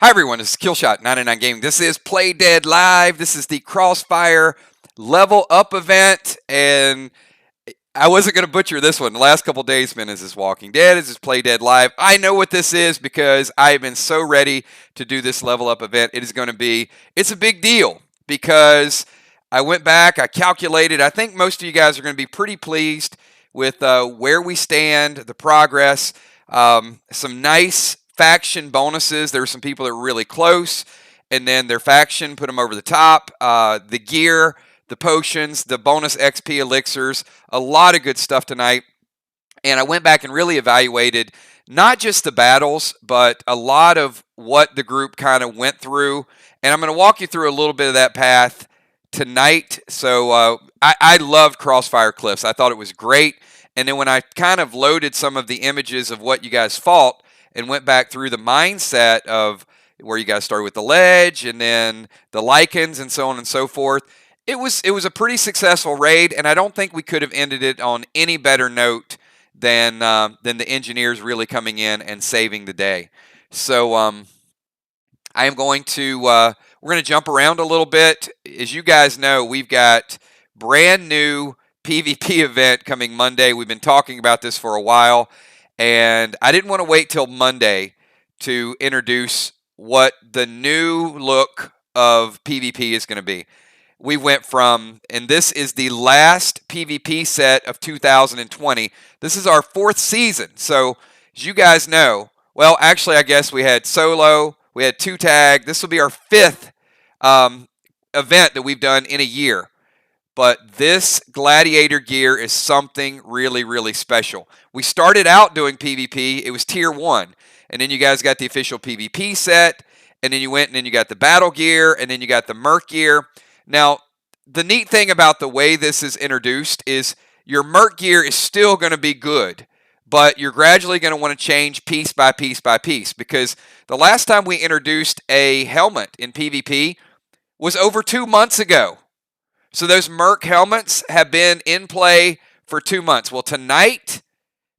Hi everyone, this is Killshot99 Gaming. This is Play Dead Live. This is the Crossfire level up event, and I wasn't going to butcher this one. The last couple days been, is this Walking Dead? Is this Play Dead Live? I know what this is because I've been so ready to do this level up event. It is going to be, it's a big deal because I went back, I calculated. I think most of you guys are going to be pretty pleased with where we stand, the progress, some nice faction bonuses. There were some people that were really close, and then their faction put them over the top. The gear, the potions, the bonus XP elixirs, a lot of good stuff tonight. And I went back and really evaluated not just the battles, but a lot of what the group kind of went through. And I'm going to walk you through a little bit of that path tonight. So I loved Crossfire Cliffs. I thought it was great. And then when I kind of loaded some of the images of what you guys fought and went back through the mindset of where you guys started with the ledge and then the lichens and so on and so forth, it was a pretty successful raid, and I don't think we could have ended it on any better note than the engineers really coming in and saving the day. So I am going to we're going to jump around a little bit. As you guys know, we've got brand new PvP event coming Monday. We've been talking about this for a while, and I didn't want to wait till Monday to introduce what the new look of PvP is going to be. We went from, and this is the last PvP set of 2020. This is our 4th season. So, as you guys know, well, actually, I guess we had solo, we had 2 tag. This will be our 5th event that we've done in a year. But this gladiator gear is something really, really special. We started out doing PvP. It was tier 1. And then you guys got the official PvP set. And then you went and then you got the battle gear. And then you got the merc gear. Now, the neat thing about the way this is introduced is your merc gear is still going to be good, but you're gradually going to want to change piece by piece by piece, because the last time we introduced a helmet in PvP was over 2 months ago. So those merc helmets have been in play for 2 months. Well, tonight,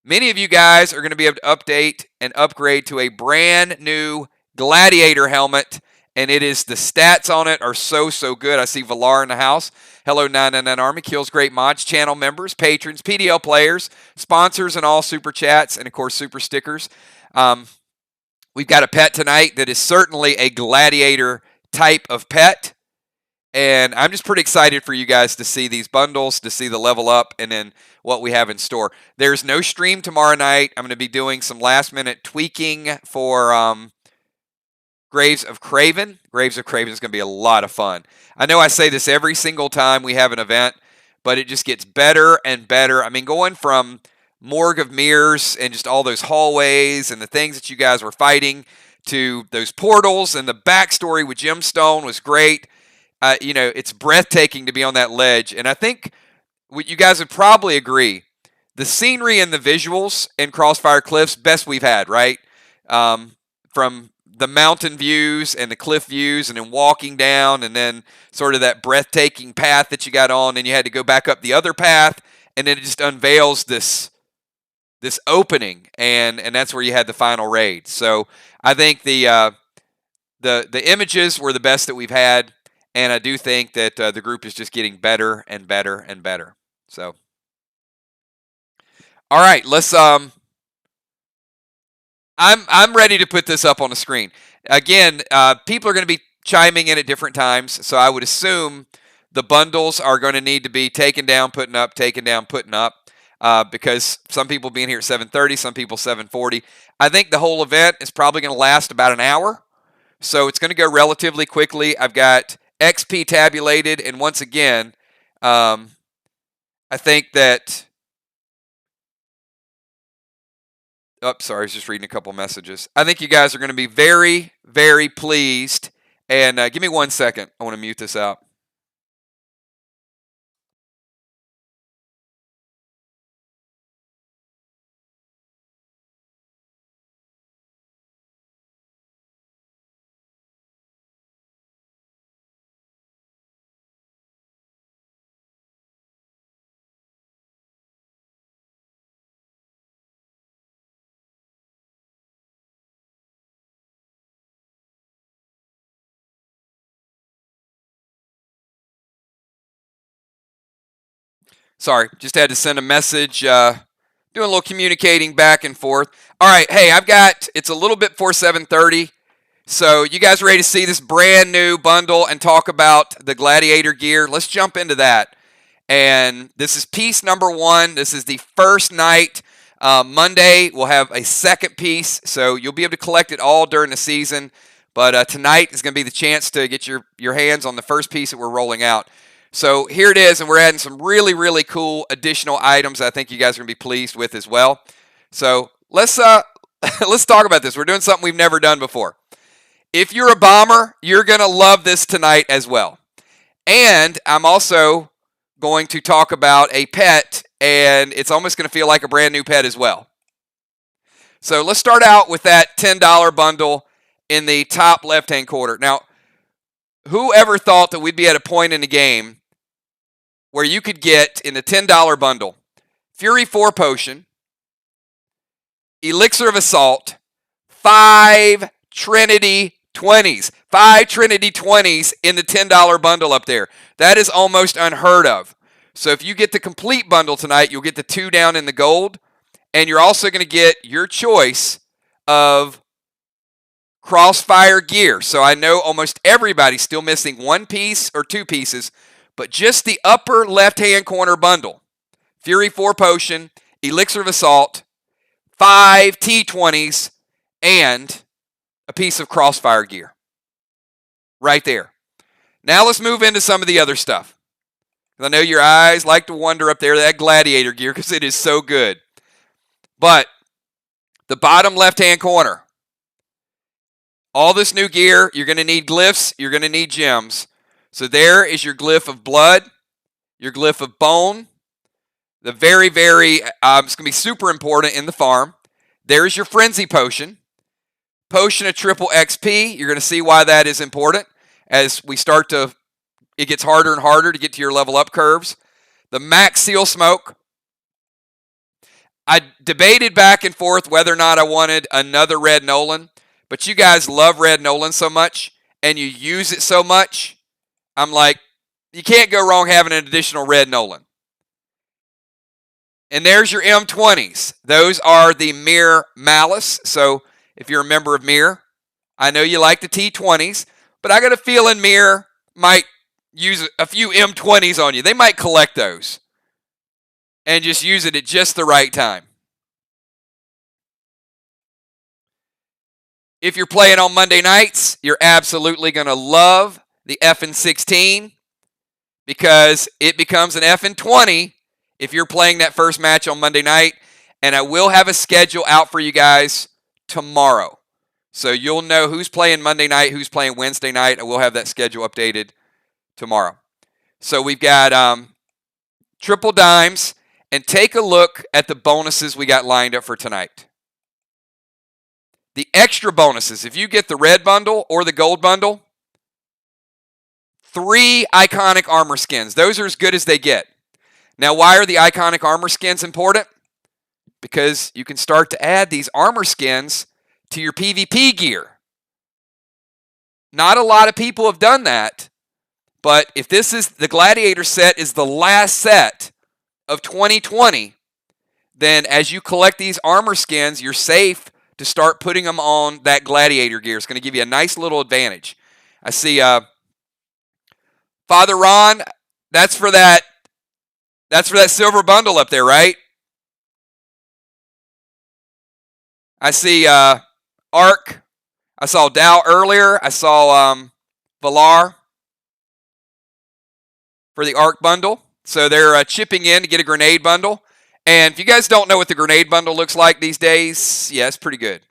many of you guys are going to be able to update and upgrade to a brand new gladiator helmet. And it is, the stats on it are so good. I see Valar in the house. Hello, 999 Army. Kills Great Mods. Channel members, patrons, PDL players, sponsors, and all super chats, and of course, super stickers. We've got a pet tonight that is certainly a gladiator type of pet. And I'm just pretty excited for you guys to see these bundles, to see the level up, and then what we have in store. There's no stream tomorrow night. I'm going to be doing some last-minute tweaking for Graves of Craven. Graves of Craven is going to be a lot of fun. I know I say this every single time we have an event, but it just gets better and better. I mean, going from Morgue of Mirrors and just all those hallways and the things that you guys were fighting to those portals, and the backstory with Gemstone was great. You know, it's breathtaking to be on that ledge. And I think what you guys would probably agree, the scenery and the visuals in Crossfire Cliffs, best we've had, right? From the mountain views and the cliff views, and then walking down, and then sort of that breathtaking path that you got on, and you had to go back up the other path, and then it just unveils this opening, and that's where you had the final raid. So I think the images were the best that we've had, and I do think that the group is just getting better and better and better. So, all right, let's I'm ready to put this up on the screen. Again, people are going to be chiming in at different times, so I would assume the bundles are going to need to be taken down, putting up, taken down, putting up, because some people being here at 7:30, some people 7:40. I think the whole event is probably going to last about an hour, so it's going to go relatively quickly. I've got XP tabulated, and once again, I think that... Oh, sorry, I was just reading a couple messages. I think you guys are going to be very, very pleased. And give me 1 second. I want to mute this out. Sorry, just had to send a message. Doing a little communicating back and forth. All right, hey, it's a little bit before 7:30. So you guys ready to see this brand new bundle and talk about the Gladiator gear? Let's jump into that. And this is piece number 1. This is the first night. Monday, we'll have a second piece, so you'll be able to collect it all during the season. But tonight is going to be the chance to get your hands on the first piece that we're rolling out. So here it is, and we're adding some really, really cool additional items I think you guys are going to be pleased with as well. So let's let's talk about this. We're doing something we've never done before. If you're a bomber, you're going to love this tonight as well. And I'm also going to talk about a pet, and it's almost going to feel like a brand new pet as well. So let's start out with that $10 bundle in the top left-hand corner. Now, whoever thought that we'd be at a point in the game where you could get, in the $10 bundle, Fury 4 Potion, Elixir of Assault, 5 Trinity 20s. 5 Trinity 20s in the $10 bundle up there. That is almost unheard of. So if you get the complete bundle tonight, you'll get the 2 down in the gold, and you're also going to get your choice of Crossfire gear. So I know almost everybody's still missing 1 piece or 2 pieces, but just the upper left-hand corner bundle. Fury 4 Potion, Elixir of Assault, 5 T20s, and a piece of Crossfire gear. Right there. Now let's move into some of the other stuff. I know your eyes like to wander up there, that Gladiator gear, because it is so good. But the bottom left-hand corner, all this new gear, you're going to need glyphs, you're going to need gems. So there is your glyph of blood, your glyph of bone. The very, very, it's going to be super important in the farm. There's your Frenzy Potion. Potion of triple XP. You're going to see why that is important as we start to, it gets harder and harder to get to your level up curves. The Max Seal Smoke. I debated back and forth whether or not I wanted another Red Nolan, but you guys love Red Nolan so much and you use it so much, I'm like, you can't go wrong having an additional Red Nolan. And there's your M20s. Those are the Mirror Malice. So if you're a member of Mirror, I know you like the T20s, but I got a feeling Mirror might use a few M20s on you. They might collect those and just use it at just the right time. If you're playing on Monday nights, you're absolutely going to love the FN16 because it becomes an FN20 if you're playing that first match on Monday night. And I will have a schedule out for you guys tomorrow. So you'll know who's playing Monday night, who's playing Wednesday night. I will have that schedule updated tomorrow. So we've got triple dimes. And take a look at the bonuses we got lined up for tonight. The extra bonuses, if you get the red bundle or the gold bundle, 3 iconic armor skins. Those are as good as they get. Now, why are the iconic armor skins important? Because you can start to add these armor skins to your PvP gear. Not a lot of people have done that, but if this is the Gladiator set is the last set of 2020, then as you collect these armor skins, you're safe to start putting them on that Gladiator gear. It's going to give you a nice little advantage. I see Father Ron, that's for that silver bundle up there, right? I see Ark. I saw Dow earlier. I saw Valar for the Ark bundle. So they're chipping in to get a grenade bundle. And if you guys don't know what the grenade bundle looks like these days, yeah, it's pretty good.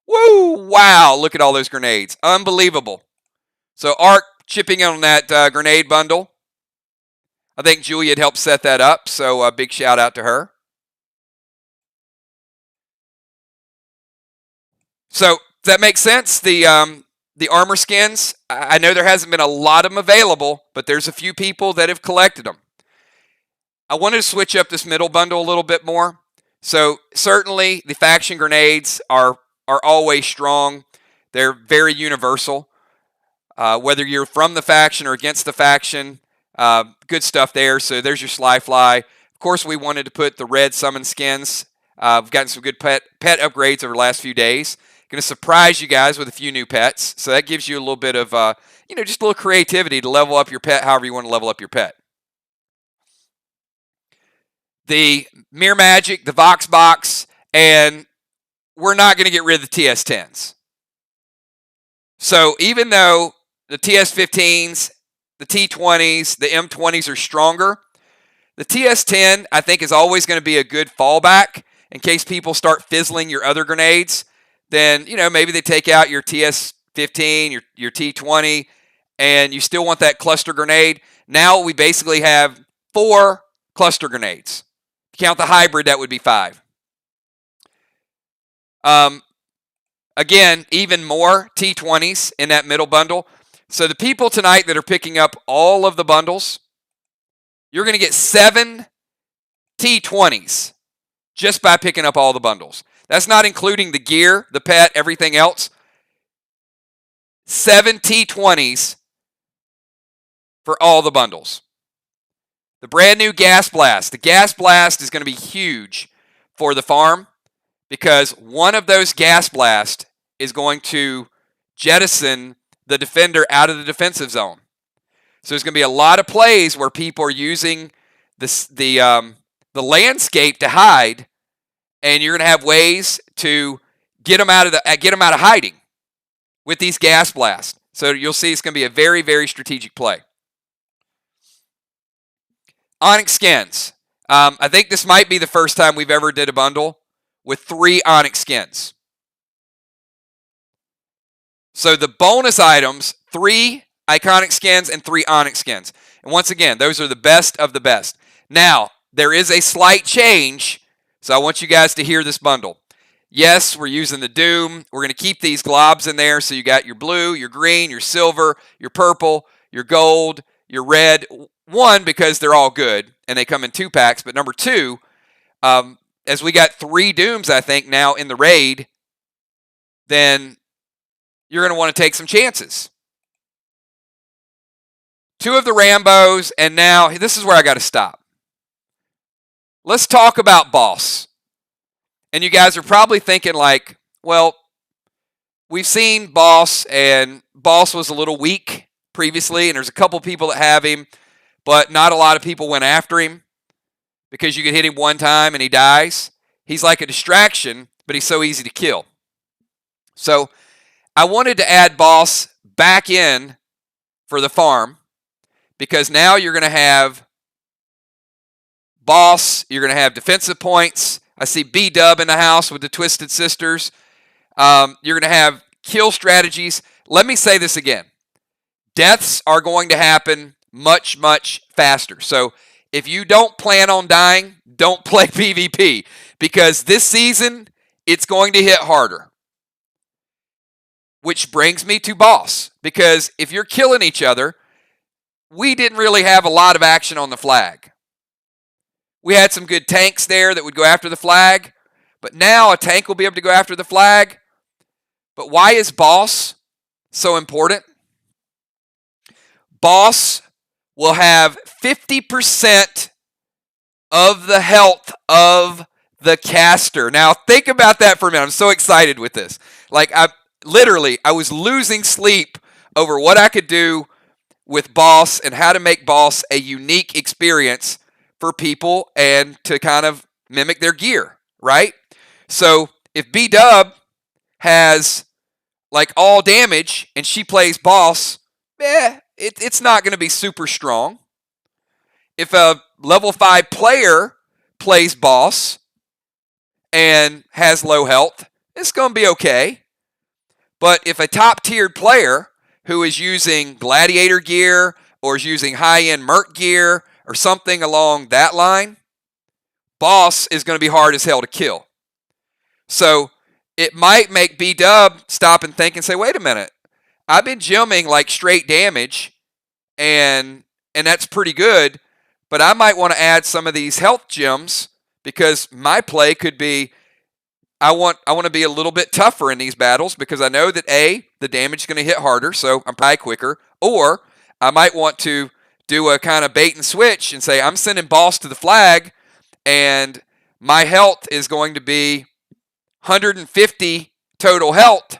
Woo! Wow, look at all those grenades. Unbelievable. So Ark chipping in on that grenade bundle. I think Julia had helped set that up, so a big shout out to her. So, does that make sense? The armor skins, I know there hasn't been a lot of them available, but there's a few people that have collected them. I wanted to switch up this middle bundle a little bit more. So certainly the faction grenades are always strong. They're very universal. Whether you're from the faction or against the faction, good stuff there. So there's your Sly Fly. course, we wanted to put the red summon skins. We've gotten some good pet upgrades over the last few days. Going to surprise you guys with a few new pets. So that gives you a little bit of, just a little creativity to level up your pet however you want to level up your pet. The Mirror Magic, the Vox Box, and we're not going to get rid of the TS10s. So even though the TS15s, the T20s, the M20s are stronger, the TS10, I think, is always going to be a good fallback in case people start fizzling your other grenades. Then, maybe they take out your TS15, your T20, and you still want that cluster grenade. Now we basically have 4 cluster grenades. If you count the hybrid, that would be 5. Again, even more T20s in that middle bundle. So the people tonight that are picking up all of the bundles, you're going to get 7 T20s just by picking up all the bundles. That's not including the gear, the pet, everything else. 7 T20s for all the bundles. The brand new Gas Blast. The Gas Blast is going to be huge for the farm because one of those Gas Blast is going to jettison the defender out of the defensive zone. So there's going to be a lot of plays where people are using the landscape to hide, and you're going to have ways to get them out of hiding with these Gas Blasts. So you'll see it's going to be a very, very strategic play. Onyx skins. I think this might be the first time we've ever did a bundle with 3 Onyx skins. So the bonus items, 3 iconic skins and 3 Onyx skins. And once again, those are the best of the best. Now, there is a slight change, so I want you guys to hear this bundle. Yes, we're using the Doom. We're going to keep these globs in there, so you got your blue, your green, your silver, your purple, your gold, your red. 1, because they're all good, and they come in 2 packs. But number 2, as we got 3 Dooms, I think, now in the raid, then you're going to want to take some chances. 2 of the Rambos, and now, this is where I got to stop. Let's talk about Boss. And you guys are probably thinking like, well, we've seen Boss, and Boss was a little weak previously, and there's a couple people that have him, but not a lot of people went after him because you could hit him one time and he dies. He's like a distraction, but he's so easy to kill. So I wanted to add Boss back in for the farm because now you're going to have Boss, you're going to have defensive points. I see B-Dub in the house with the Twisted Sisters. You're going to have kill strategies. Let me say this again. Deaths are going to happen much, much faster. So if you don't plan on dying, don't play PvP because this season, it's going to hit harder. Which brings me to Boss, because if you're killing each other, we didn't really have a lot of action on the flag. We had some good tanks there that would go after the flag, but now a tank will be able to go after the flag. But why is Boss so important? Boss will have 50% of the health of the caster. Now, think about that for a minute. I'm so excited with this. Like, I was losing sleep over what I could do with Boss and how to make Boss a unique experience for people and to kind of mimic their gear, right? So if B-Dub has like all damage and she plays Boss, it's not going to be super strong. If a level 5 player plays Boss and has low health, it's going to be okay. But if a top-tiered player who is using Gladiator gear or is using high-end Merc gear or something along that line, Boss is going to be hard as hell to kill. So it might make B-Dub stop and think and say, wait a minute, I've been gymming like straight damage, and that's pretty good, but I might want to add some of these health gems because my play could be, I want to be a little bit tougher in these battles because I know that A, the damage is going to hit harder, so I'm probably quicker, or I might want to do a kind of bait and switch and say, I'm sending Boss to the flag, and my health is going to be 150 total health.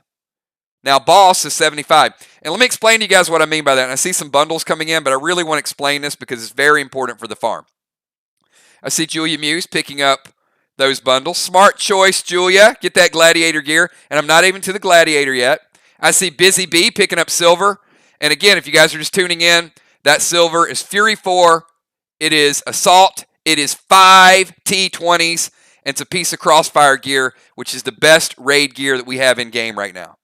Now, boss is 75. And let me explain to you guys what I mean by that. And I see some bundles coming in, but I really want to explain this because it's very important for the farm. I see Julia Muse picking up those bundles. Smart choice, Julia. Get that gladiator gear. And I'm not even to the gladiator yet. I see Busy Bee picking up silver. And again, if you guys are just tuning in, that silver is Fury 4. It is Assault. It is 5 T20s. And it's a piece of Crossfire gear, which is the best raid gear that we have in game right now.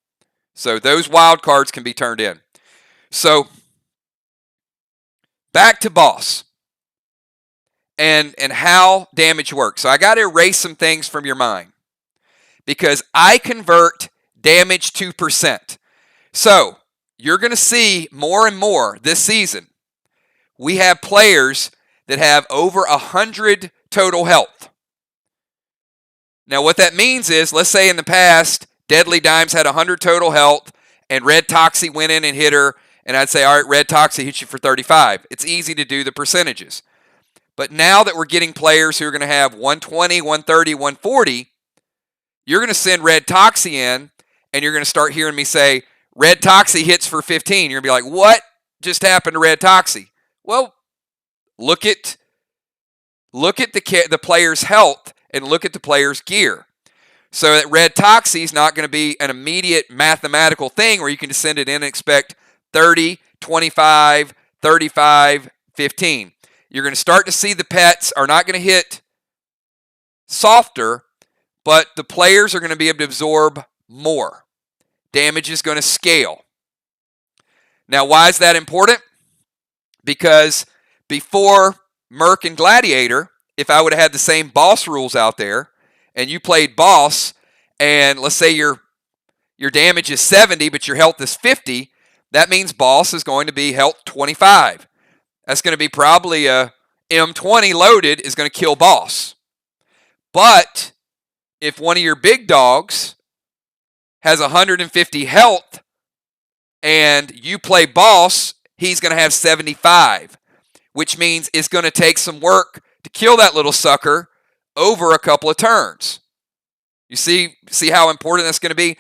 So those wild cards can be turned in. So back to boss and how damage works. So I got to erase some things from your mind because I convert damage to percent. So you're going to see more and more this season. We have players that have over 100 total health. Now what that means is, let's say in the past, Deadly Dimes had 100 total health, and Red Toxie went in and hit her, and I'd say, all right, Red Toxie hit you for 35. It's easy to do the percentages. But now that we're getting players who are going to have 120, 130, 140, you're going to send Red Toxie in, and you're going to start hearing me say, Red Toxie hits for 15. You're going to be like, what just happened to Red Toxie? Well, look at the player's health and look at the player's gear. So that Red Toxie is not going to be an immediate mathematical thing where you can just send it in and expect 30, 25, 35, 15. You're going to start to see the pets are not going to hit softer, but the players are going to be able to absorb more. Damage is going to scale. Now, why is that important? Because before Merc and Gladiator, if I would have had the same boss rules out there, and you played boss, and let's say your damage is 70, but your health is 50, that means boss is going to be health 25. That's going to be probably a M20 loaded is going to kill boss. But if one of your big dogs has 150 health and you play boss, he's going to have 75, which means it's going to take some work to kill that little sucker over a couple of turns. You see how important that's going to be?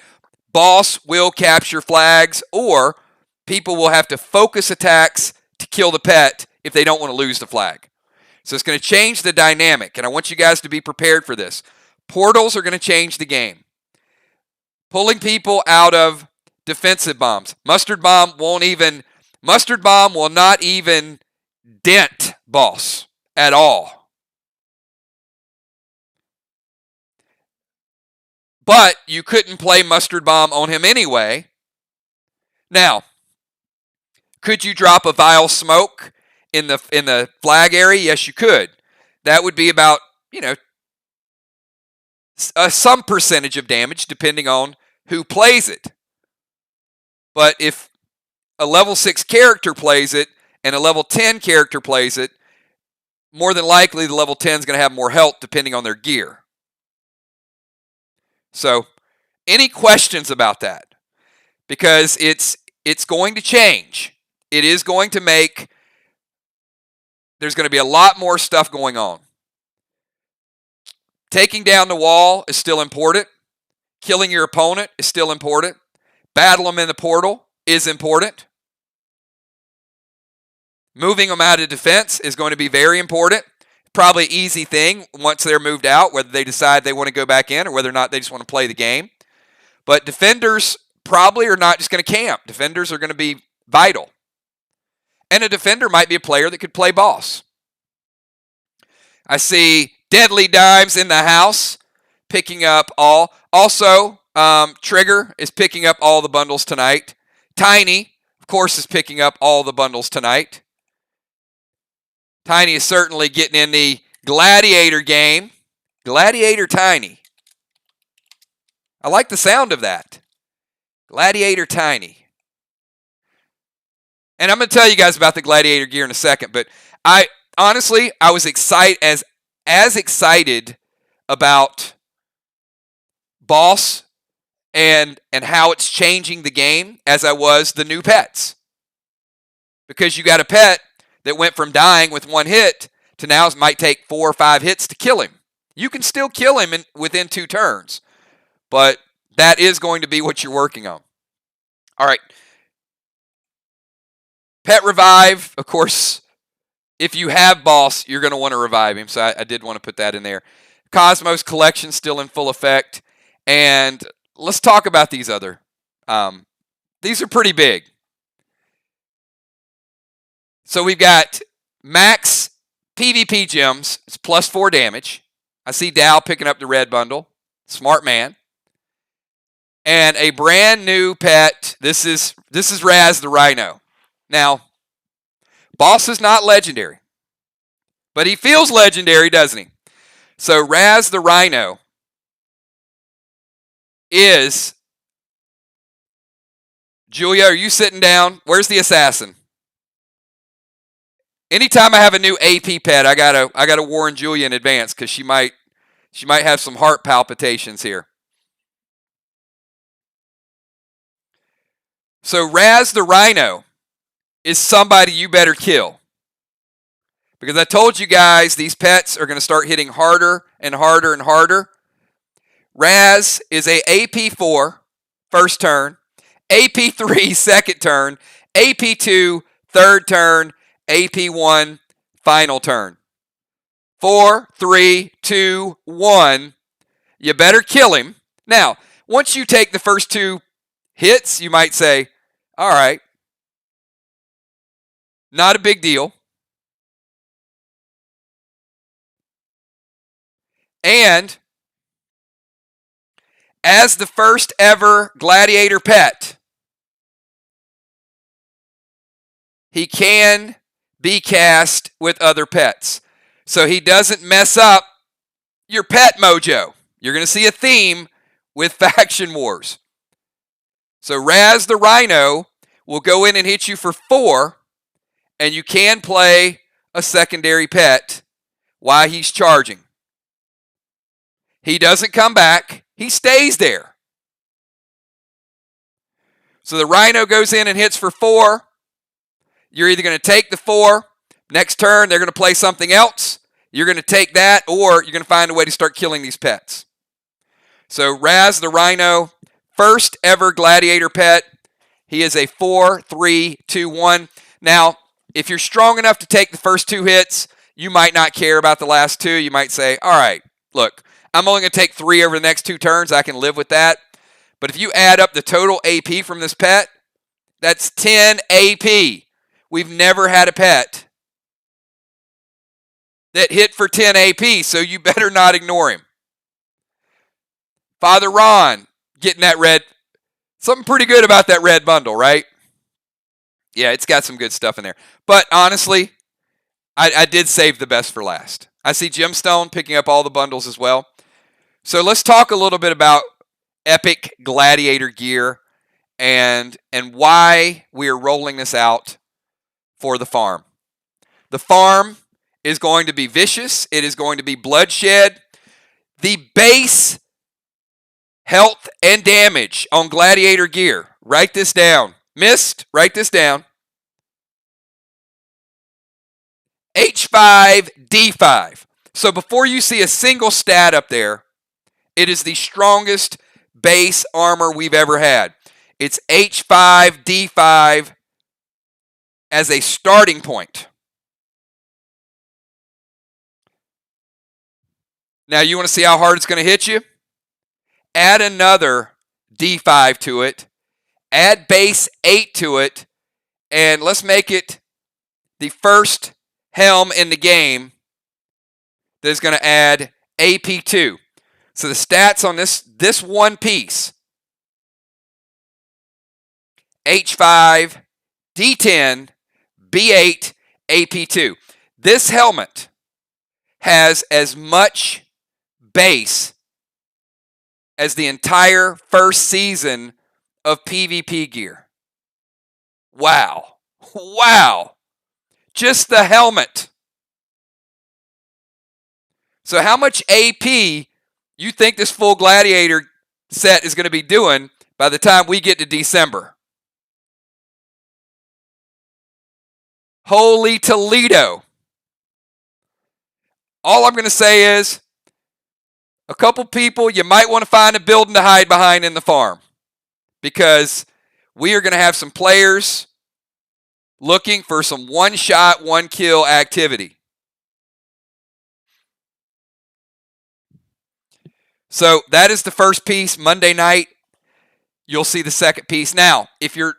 Boss will capture flags, or people will have to focus attacks to kill the pet if they don't want to lose the flag. So it's going to change the dynamic, and I want you guys to be prepared for this. Portals are going to change the game. Pulling people out of defensive bombs. Mustard bomb will not even dent boss at all. But you couldn't play Mustard Bomb on him anyway. Now, could you drop a Vile Smoke in the flag area? Yes, you could. That would be about, some percentage of damage depending on who plays it. But if a level 6 character plays it and a level 10 character plays it, more than likely the level 10 is going to have more health depending on their gear. So, any questions about that? Because it's going to change. It is going to there's going to be a lot more stuff going on. Taking down the wall is still important. Killing your opponent is still important. Battle them in the portal is important. Moving them out of defense is going to be very important. Probably an easy thing once they're moved out, whether they decide they want to go back in or whether or not they just want to play the game. But defenders probably are not just going to camp. Defenders are going to be vital. And a defender might be a player that could play boss. I see Deadly Dimes in the house picking up all. Also, Trigger is picking up all the bundles tonight. Tiny, of course, is picking up all the bundles tonight. Tiny is certainly getting in the Gladiator game. Gladiator Tiny. I like the sound of that. Gladiator Tiny. And I'm going to tell you guys about the Gladiator gear in a second, but I was excited as excited about boss and how it's changing the game as I was the new pets. Because you got a pet that went from dying with one hit to now it might take 4 or 5 hits to kill him. You can still kill him within 2 turns, but that is going to be what you're working on. All right. Pet revive, of course, if you have boss, you're going to want to revive him, so I did want to put that in there. Cosmos collection still in full effect, and let's talk about these other. These are pretty big. So we've got max PvP gems. It's plus 4 damage. I see Dow picking up the red bundle. Smart man. And a brand new pet. This is Raz the Rhino. Now, boss is not legendary, but he feels legendary, doesn't he? So Raz the Rhino is... Julia, are you sitting down? Where's the assassin? Anytime I have a new AP pet, I gotta warn Julia in advance because she might have some heart palpitations here. So Raz the Rhino is somebody you better kill. Because I told you guys these pets are going to start hitting harder and harder and harder. Raz is a AP4 first turn, AP3 second turn, AP2 third turn, AP1 final turn. 4, 3, 2, 1. You better kill him. Now, once you take the first 2 hits, you might say, all right, not a big deal. And as the first ever gladiator pet, he can be cast with other pets. So he doesn't mess up your pet mojo. You're going to see a theme with faction wars. So Raz the Rhino will go in and hit you for 4, and you can play a secondary pet while he's charging. He doesn't come back. He stays there. So the Rhino goes in and hits for 4. You're either going to take the 4. Next turn, they're going to play something else. You're going to take that, or you're going to find a way to start killing these pets. So Raz the Rhino, first ever gladiator pet. He is a 4, 3, 2, 1. Now, if you're strong enough to take the first 2 hits, you might not care about the last 2. You might say, all right, look, I'm only going to take 3 over the next 2 turns. I can live with that. But if you add up the total AP from this pet, that's 10 AP. We've never had a pet that hit for 10 AP, so you better not ignore him. Father Ron getting that red. Something pretty good about that red bundle, right? Yeah, it's got some good stuff in there. But honestly, I did save the best for last. I see Gemstone picking up all the bundles as well. So let's talk a little bit about epic gladiator gear and why we are rolling this out for the farm. The farm is going to be vicious. It is going to be bloodshed. The base health and damage on gladiator gear. Write this down. Mist, write this down. H5, D5. So before you see a single stat up there, it is the strongest base armor we've ever had. It's H5, D5 as a starting point. Now you want to see how hard it's going to hit you? Add another D5 to it. Add base 8 to it. And let's make it the first helm in the game that is going to add AP2. So the stats on this one piece, H5, D10, B8, AP2. This helmet has as much base as the entire first season of PvP gear. Wow. Wow. Just the helmet. So how much AP you think this full gladiator set is going to be doing by the time we get to December? Holy Toledo. All I'm going to say is a couple people, you might want to find a building to hide behind in the farm, because we are going to have some players looking for some one-shot, one-kill activity. So that is the first piece. Monday night, you'll see the second piece. Now, if you're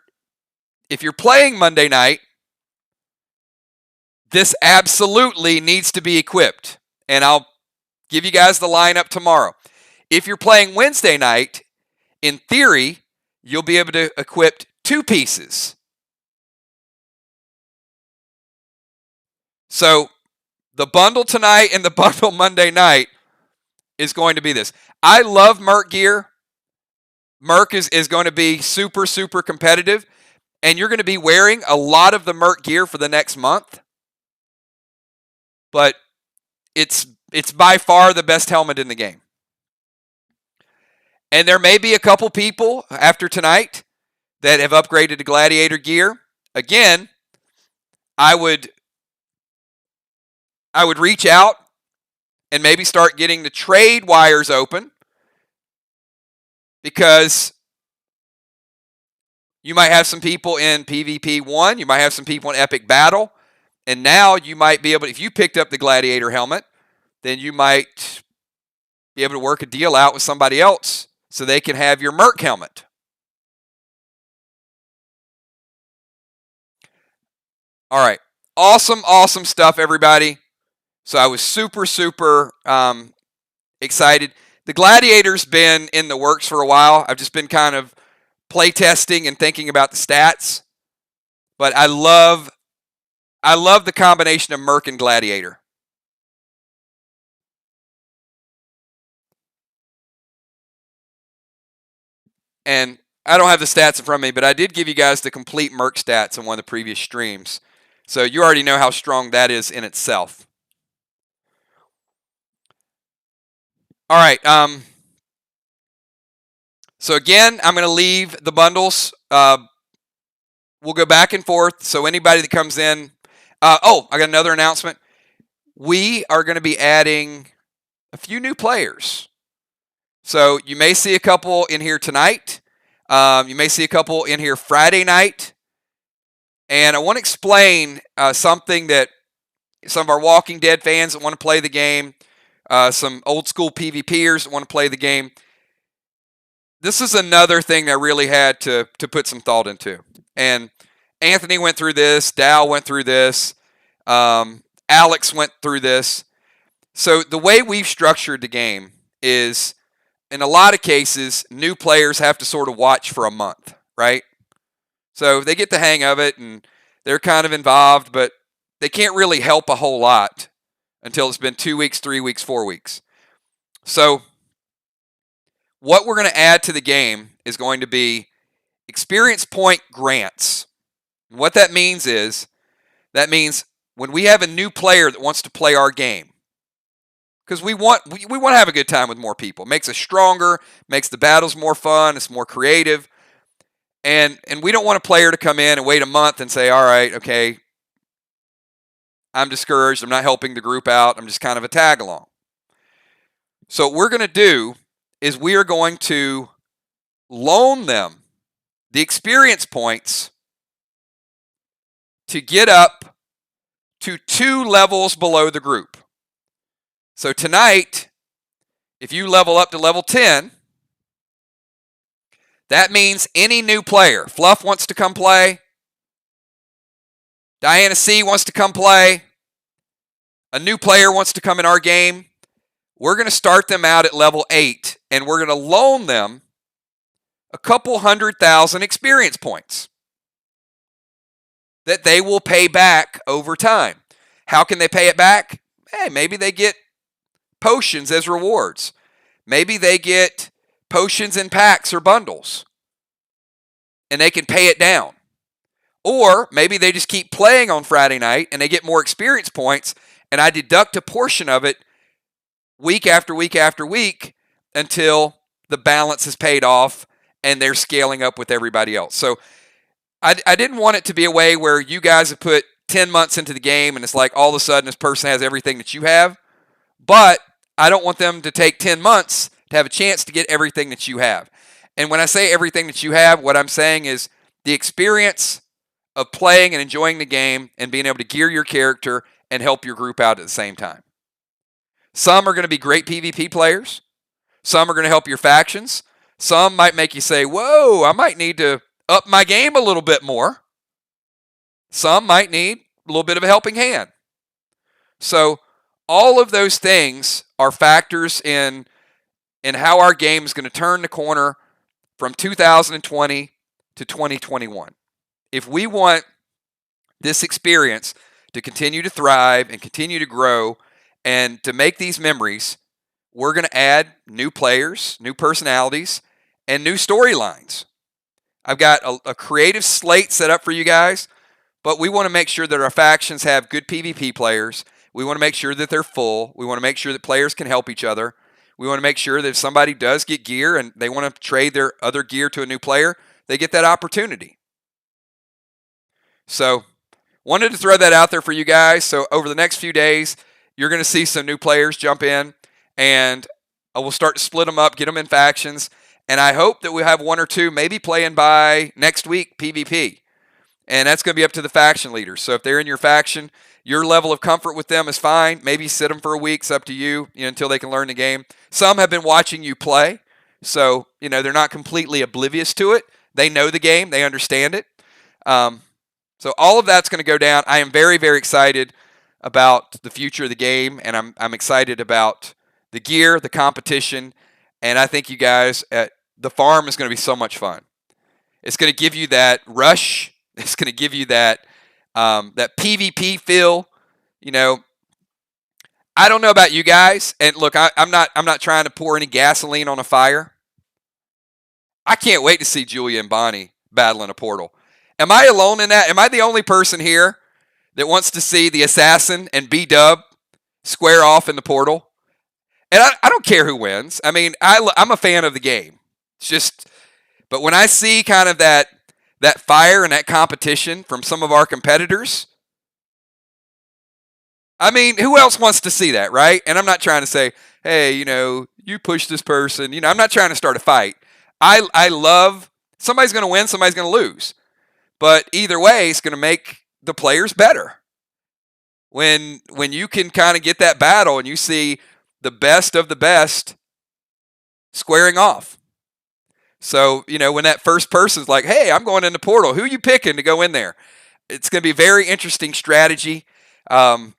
playing Monday night, this absolutely needs to be equipped, and I'll give you guys the lineup tomorrow. If you're playing Wednesday night, in theory, you'll be able to equip 2 pieces. So the bundle tonight and the bundle Monday night is going to be this. I love Merc gear. Merc is going to be super, super competitive, and you're going to be wearing a lot of the Merc gear for the next month. But it's by far the best helmet in the game. And there may be a couple people after tonight that have upgraded to Gladiator gear. Again, I would reach out and maybe start getting the trade wires open, because you might have some people in PvP 1, you might have some people in Epic Battle, and now you might be able to, if you picked up the Gladiator helmet, then you might be able to work a deal out with somebody else so they can have your Merc helmet. All right. Awesome, awesome stuff, everybody. So I was super, super excited. The Gladiator's been in the works for a while. I've just been kind of play testing and thinking about the stats. But I love the combination of Merc and Gladiator. And I don't have the stats in front of me, but I did give you guys the complete Merc stats in one of the previous streams. So you already know how strong that is in itself. All right. So again, I'm going to leave the bundles. We'll go back and forth. So anybody that comes in. I got another announcement. We are going to be adding a few new players. So you may see a couple in here tonight. You may see a couple in here Friday night. And I want to explain something that some of our Walking Dead fans that want to play the game, some old school PvPers that want to play the game. This is another thing I really had to put some thought into. And Anthony went through this. Dow went through this. Alex went through this. So the way we've structured the game is, in a lot of cases, new players have to sort of watch for a month, right? So they get the hang of it, and they're kind of involved, but they can't really help a whole lot until it's been 2 weeks, 3 weeks, 4 weeks. So what we're going to add to the game is going to be experience point grants. And what that means is, that means when we have a new player that wants to play our game, because we want to have a good time with more people. It makes us stronger, makes the battles more fun, it's more creative. And we don't want a player to come in and wait a month and say, all right, okay, I'm discouraged, I'm not helping the group out, I'm just kind of a tag along. So what we're going to do is we are going to loan them the experience points to get up to 2 levels below the group. So tonight, if you level up to level 10, that means any new player, Fluff wants to come play, Diana C wants to come play, a new player wants to come in our game, we're going to start them out at level 8, and we're going to loan them a couple 100,000 experience points that they will pay back over time. How can they pay it back? Hey, maybe they get potions as rewards. Maybe they get potions in packs or bundles, and they can pay it down. Or maybe they just keep playing on Friday night, and they get more experience points, and I deduct a portion of it week after week after week until the balance is paid off and they're scaling up with everybody else. So I didn't want it to be a way where you guys have put 10 months into the game and it's like all of a sudden this person has everything that you have. But I don't want them to take 10 months to have a chance to get everything that you have. And when I say everything that you have, what I'm saying is the experience of playing and enjoying the game and being able to gear your character and help your group out at the same time. Some are going to be great PvP players. Some are going to help your factions. Some might make you say, whoa, I might need to up my game a little bit more. Some might need a little bit of a helping hand. So all of those things are factors in how our game is going to turn the corner from 2020 to 2021. If we want this experience to continue to thrive and continue to grow and to make these memories, we're going to add new players, new personalities, and new storylines. I've got a creative slate set up for you guys, but we want to make sure that our factions have good PvP players. We want to make sure that they're full. We want to make sure that players can help each other. We want to make sure that if somebody does get gear and they want to trade their other gear to a new player, they get that opportunity. So, wanted to throw that out there for you guys. So, over the next few days, you're going to see some new players jump in, and I will start to split them up, get them in factions, and I hope that we'll have one or two maybe playing by next week PvP. And that's going to be up to the faction leaders. So if they're in your faction, your level of comfort with them is fine. Maybe sit them for a week. It's up to you, until they can learn the game. Some have been watching you play, so they're not completely oblivious to it. They know the game. They understand it. So all of that's going to go down. I am very, very excited about the future of the game, and I'm excited about the gear, the competition, and I think you guys at the farm is going to be so much fun. It's going to give you that rush. It's going to give you that that PvP feel. I don't know about you guys, and look, I'm not trying to pour any gasoline on a fire. I can't wait to see Julia and Bonnie battling a portal. Am I alone in that? Am I the only person here that wants to see the assassin and B-Dub square off in the portal? And I don't care who wins. I mean, I'm a fan of the game. It's just, but when I see kind of that fire and that competition from some of our competitors, I mean, who else wants to see that, right? And I'm not trying to say, hey, you push this person. I'm not trying to start a fight. I love, somebody's going to win, somebody's going to lose. But either way, it's going to make the players better. When you can kind of get that battle and you see the best of the best squaring off. So, when that first person's like, hey, I'm going in the portal. Who are you picking to go in there? It's going to be a very interesting strategy. I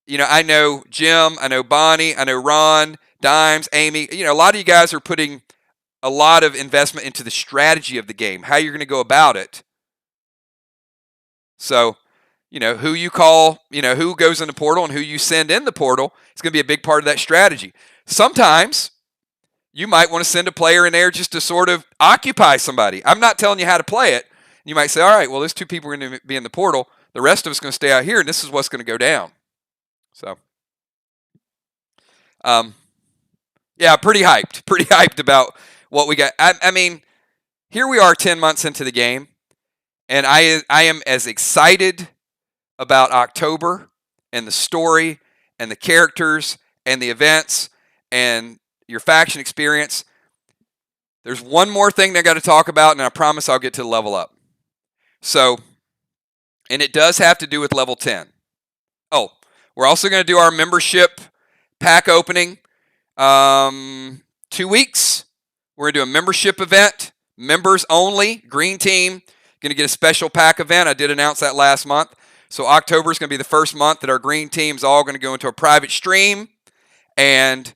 know Jim, I know Bonnie, I know Ron, Dimes, Amy. A lot of you guys are putting a lot of investment into the strategy of the game, how you're going to go about it. So, who you call, who goes in the portal and who you send in the portal is going to be a big part of that strategy. Sometimes you might want to send a player in there just to sort of occupy somebody. I'm not telling you how to play it. You might say, all right, well, those two people are going to be in the portal. The rest of us are going to stay out here, and this is what's going to go down. So, yeah, pretty hyped about what we got. I mean, here we are 10 months into the game, and I am as excited about October and the story and the characters and the events and your faction experience. There's one more thing that I got to talk about, and I promise I'll get to the level up. So, and it does have to do with level 10. Oh, we're also going to do our membership pack opening. 2 weeks. We're going to do a membership event. Members only. Green team. Going to get a special pack event. I did announce that last month. So October is going to be the first month that our green team's all going to go into a private stream. And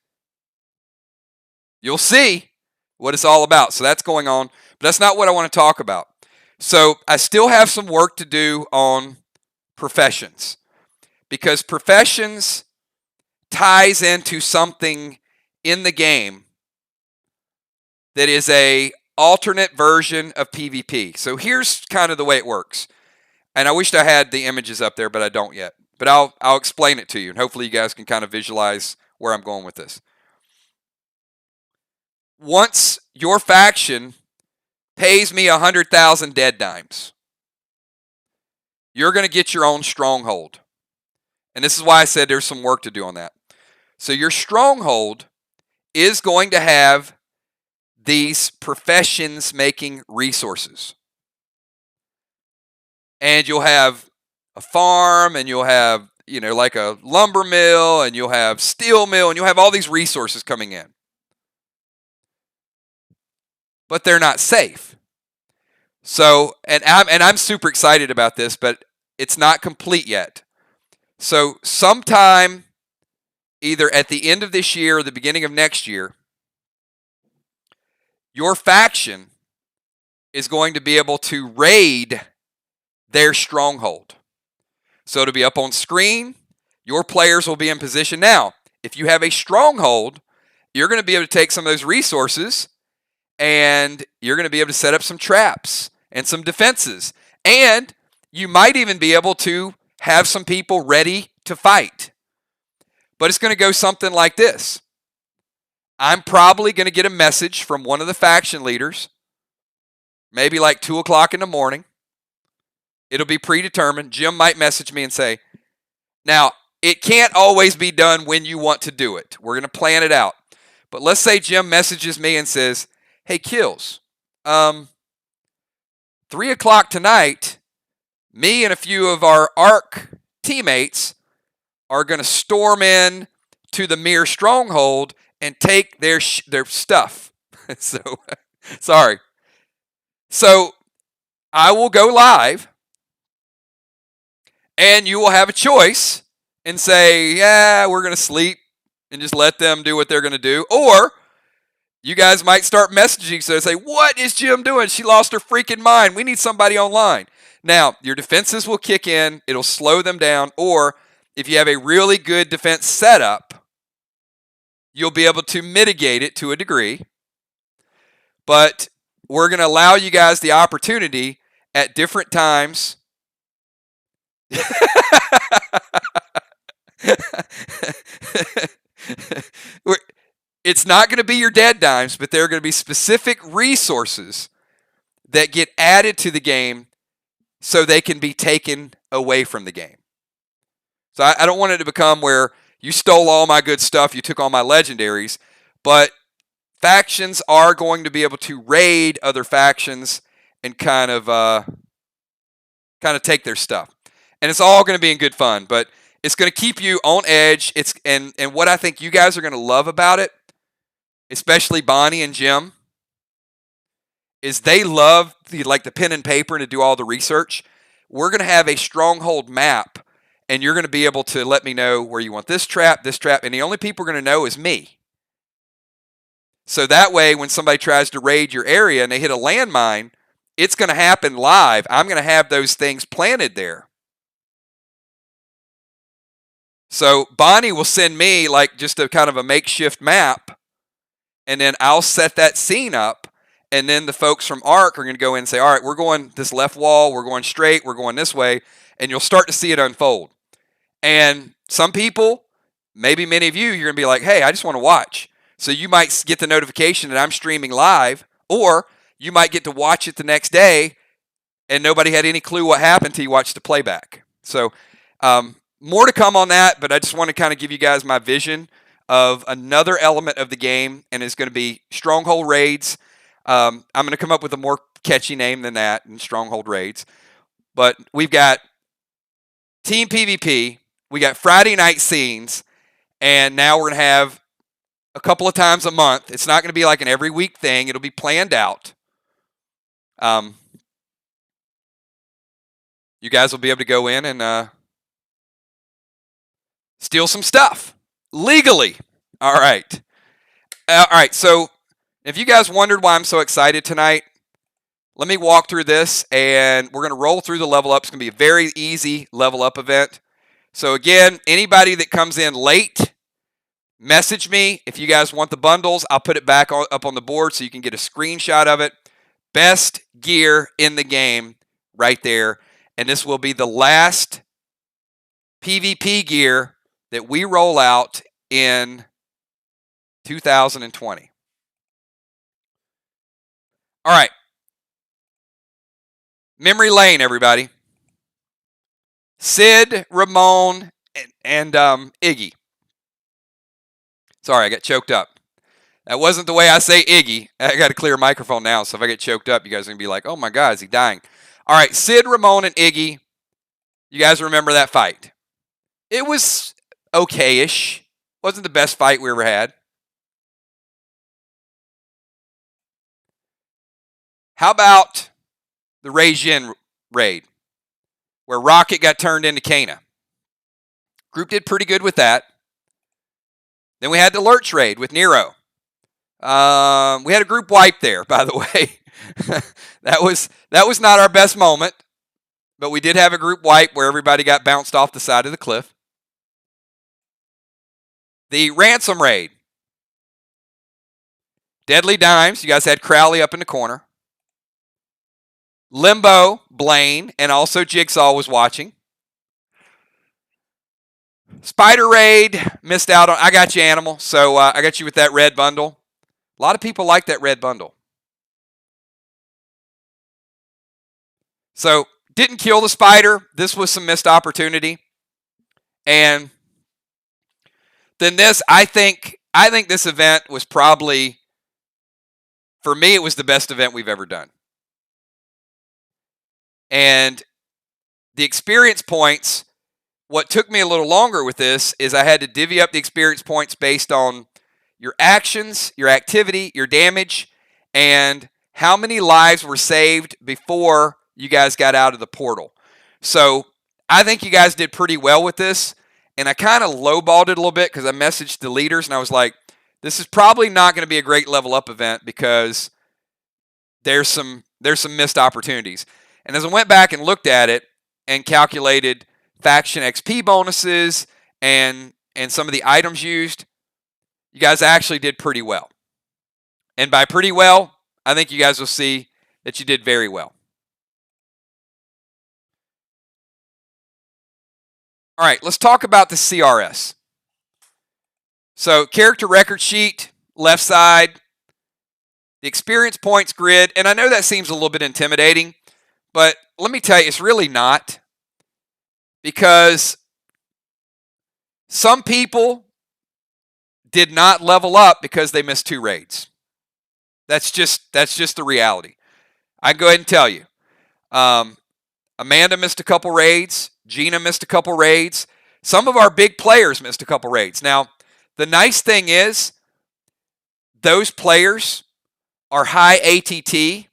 you'll see what it's all about. So that's going on. But that's not what I want to talk about. So I still have some work to do on professions. Because professions ties into something in the game that is a alternate version of PvP. So here's kind of the way it works. And I wished I had the images up there, but I don't yet. But I'll explain it to you, and hopefully you guys can kind of visualize where I'm going with this. Once your faction pays me 100,000 dead dimes, you're going to get your own stronghold. And this is why I said there's some work to do on that. So your stronghold is going to have these professions making resources. And you'll have a farm, and you'll have, like a lumber mill, and you'll have steel mill, and you'll have all these resources coming in. But they're not safe. So, and I'm super excited about this, but it's not complete yet. So sometime either at the end of this year or the beginning of next year, your faction is going to be able to raid their stronghold. So it'll be up on screen. Your players will be in position. Now, if you have a stronghold, you're going to be able to take some of those resources, and you're going to be able to set up some traps and some defenses. And you might even be able to have some people ready to fight. But it's going to go something like this. I'm probably going to get a message from one of the faction leaders, maybe like 2 o'clock in the morning. It'll be predetermined. Jim might message me and say, now, it can't always be done when you want to do it. We're going to plan it out. But let's say Jim messages me and says, hey, Kills, 3 o'clock tonight, me and a few of our ARC teammates are going to storm in to the Mirror Stronghold and take their stuff. So, sorry. So, I will go live, and you will have a choice and say, yeah, we're going to sleep and just let them do what they're going to do. Or you guys might start messaging, so say, what is Jim doing? She lost her freaking mind. We need somebody online. Now, your defenses will kick in. It'll slow them down. Or if you have a really good defense setup, you'll be able to mitigate it to a degree. But we're going to allow you guys the opportunity at different times. It's not going to be your dead dimes, but there are going to be specific resources that get added to the game so they can be taken away from the game. So I don't want it to become where you stole all my good stuff, you took all my legendaries, but factions are going to be able to raid other factions and kind of take their stuff. And it's all going to be in good fun, but it's going to keep you on edge. And what I think you guys are going to love about it, especially Bonnie and Jim, is they love the pen and paper and to do all the research. We're going to have a stronghold map, and you're going to be able to let me know where you want this trap, and the only people we're going to know is me. So that way, when somebody tries to raid your area and they hit a landmine, it's going to happen live. I'm going to have those things planted there. So Bonnie will send me just a kind of a makeshift map, and then I'll set that scene up, and then the folks from ARC are going to go in and say, all right, we're going this left wall, we're going straight, we're going this way, and you'll start to see it unfold. And some people, maybe many of you, you're going to be like, hey, I just want to watch. So you might get the notification that I'm streaming live, or you might get to watch it the next day, and nobody had any clue what happened until you watched the playback. So more to come on that, but I just want to kind of give you guys my vision of another element of the game, and it's going to be Stronghold Raids. I'm going to come up with a more catchy name than that, and Stronghold Raids. But we've got Team PvP, we got Friday night scenes, and now we're going to have a couple of times a month. It's not going to be like an every week thing. It'll be planned out. You guys will be able to go in and steal some stuff legally. All right. So if you guys wondered why I'm so excited tonight, let me walk through this, and we're going to roll through the level up. It's going to be a very easy level up event. So again, anybody that comes in late, message me. If you guys want the bundles, I'll put it back up on the board so you can get a screenshot of it. Best gear in the game right there. And this will be the last PvP gear that we roll out in 2020. All right. Memory lane, everybody. Sid, Ramon, and Iggy. Sorry, I got choked up. That wasn't the way I say Iggy. I got a clear microphone now, so if I get choked up, you guys are going to be like, oh my God, is he dying? All right, Sid, Ramon, and Iggy. You guys remember that fight? It was okay-ish. Wasn't the best fight we ever had. How about the Jin raid, where Rocket got turned into Kana? Group did pretty good with that. Then we had the LURCH raid with Nero. We had a group wipe there, by the way. that was not our best moment, but we did have a group wipe where everybody got bounced off the side of the cliff. The RANSOM raid. Deadly Dimes. You guys had Crowley up in the corner. Limbo, Blaine, and also Jigsaw was watching. Spider Raid, missed out on. I got you, Animal. So I got you with that red bundle. A lot of people like that red bundle. So didn't kill the spider. This was some missed opportunity. And then this, I think this event was probably, for me, it was the best event we've ever done. And the experience points, what took me a little longer with this is I had to divvy up the experience points based on your actions, your activity, your damage, and how many lives were saved before you guys got out of the portal. So I think you guys did pretty well with this, and I kind of lowballed it a little bit because I messaged the leaders, and I was like, this is probably not going to be a great level up event because there's some missed opportunities. And as I went back and looked at it and calculated faction XP bonuses and some of the items used, you guys actually did pretty well. And by pretty well, I think you guys will see that you did very well. All right, let's talk about the CRS. So character record sheet, left side, the experience points grid, and I know that seems a little bit intimidating, but let me tell you, it's really not, because some people did not level up because they missed 2 raids. That's just the reality. I can go ahead and tell you. Amanda missed a couple raids. Gina missed a couple raids. Some of our big players missed a couple raids. Now, the nice thing is those players are high ATT,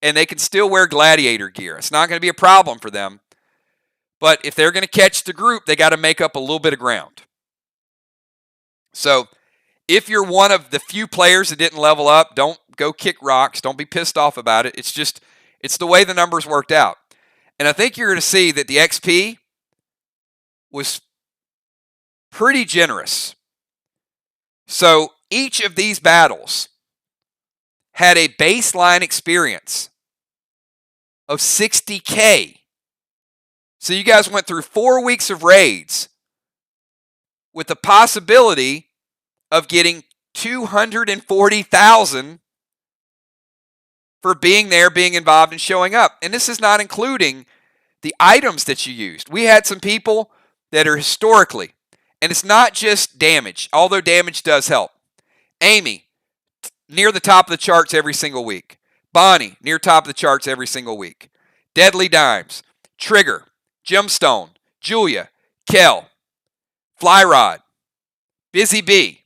and they can still wear gladiator gear. It's not going to be a problem for them. But if they're going to catch the group, they got to make up a little bit of ground. So if you're one of the few players that didn't level up, don't go kick rocks. Don't be pissed off about it. It's the way the numbers worked out. And I think you're going to see that the XP was pretty generous. So each of these battles had a baseline experience of 60K. So you guys went through 4 weeks of raids with the possibility of getting 240,000 for being there, being involved, and showing up. And this is not including the items that you used. We had some people that are historically, and it's not just damage, although damage does help. Amy, near the top of the charts every single week. Bonnie, near top of the charts every single week. Deadly Dimes, Trigger, Gemstone, Julia, Kel, Flyrod, Busy Bee,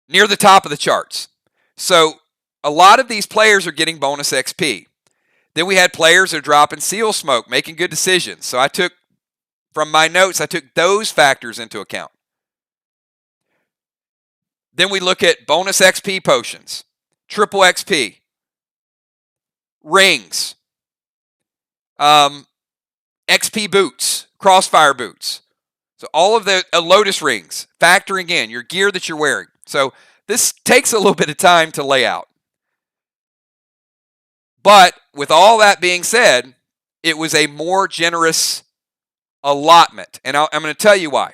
near the top of the charts. So a lot of these players are getting bonus XP. Then we had players that are dropping seal smoke, making good decisions. So I took, from my notes, I took those factors into account. Then we look at bonus XP potions, triple XP, rings, XP boots, Crossfire boots. So all of the Lotus rings, factoring in your gear that you're wearing. So this takes a little bit of time to lay out. But with all that being said, it was a more generous allotment. And I'm going to tell you why.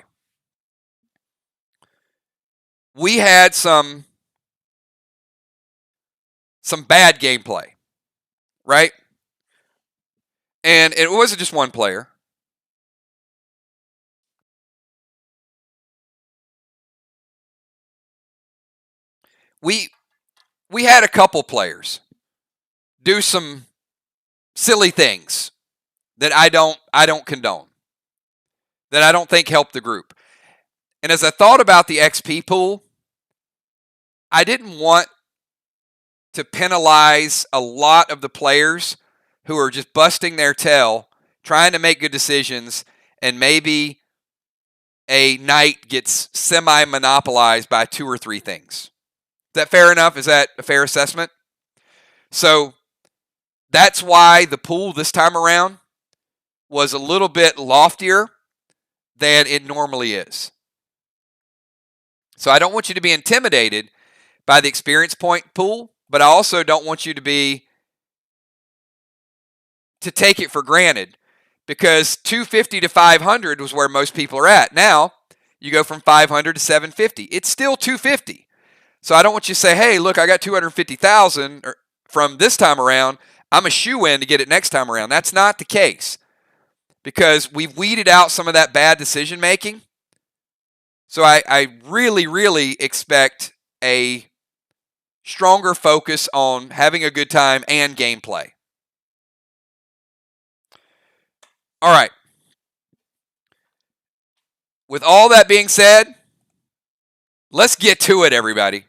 We had some bad gameplay, right? And it wasn't just one player. we had a couple players do some silly things that I don't condone, that I don't think help the group. And as I thought about the XP pool, I didn't want to penalize a lot of the players who are just busting their tail, trying to make good decisions, and maybe a night gets semi-monopolized by 2 or 3 things. Is that fair enough? Is that a fair assessment? So that's why the pool this time around was a little bit loftier than it normally is. So I don't want you to be intimidated by the experience point pool, but I also don't want you to take it for granted, because 250 to 500 was where most people are at. Now you go from 500 to 750. It's still 250. So I don't want you to say, hey, look, I got 250,000 from this time around. I'm a shoe-in to get it next time around. That's not the case, because we've weeded out some of that bad decision making. So I really, really expect a stronger focus on having a good time and gameplay. All right. With all that being said, let's get to it, everybody.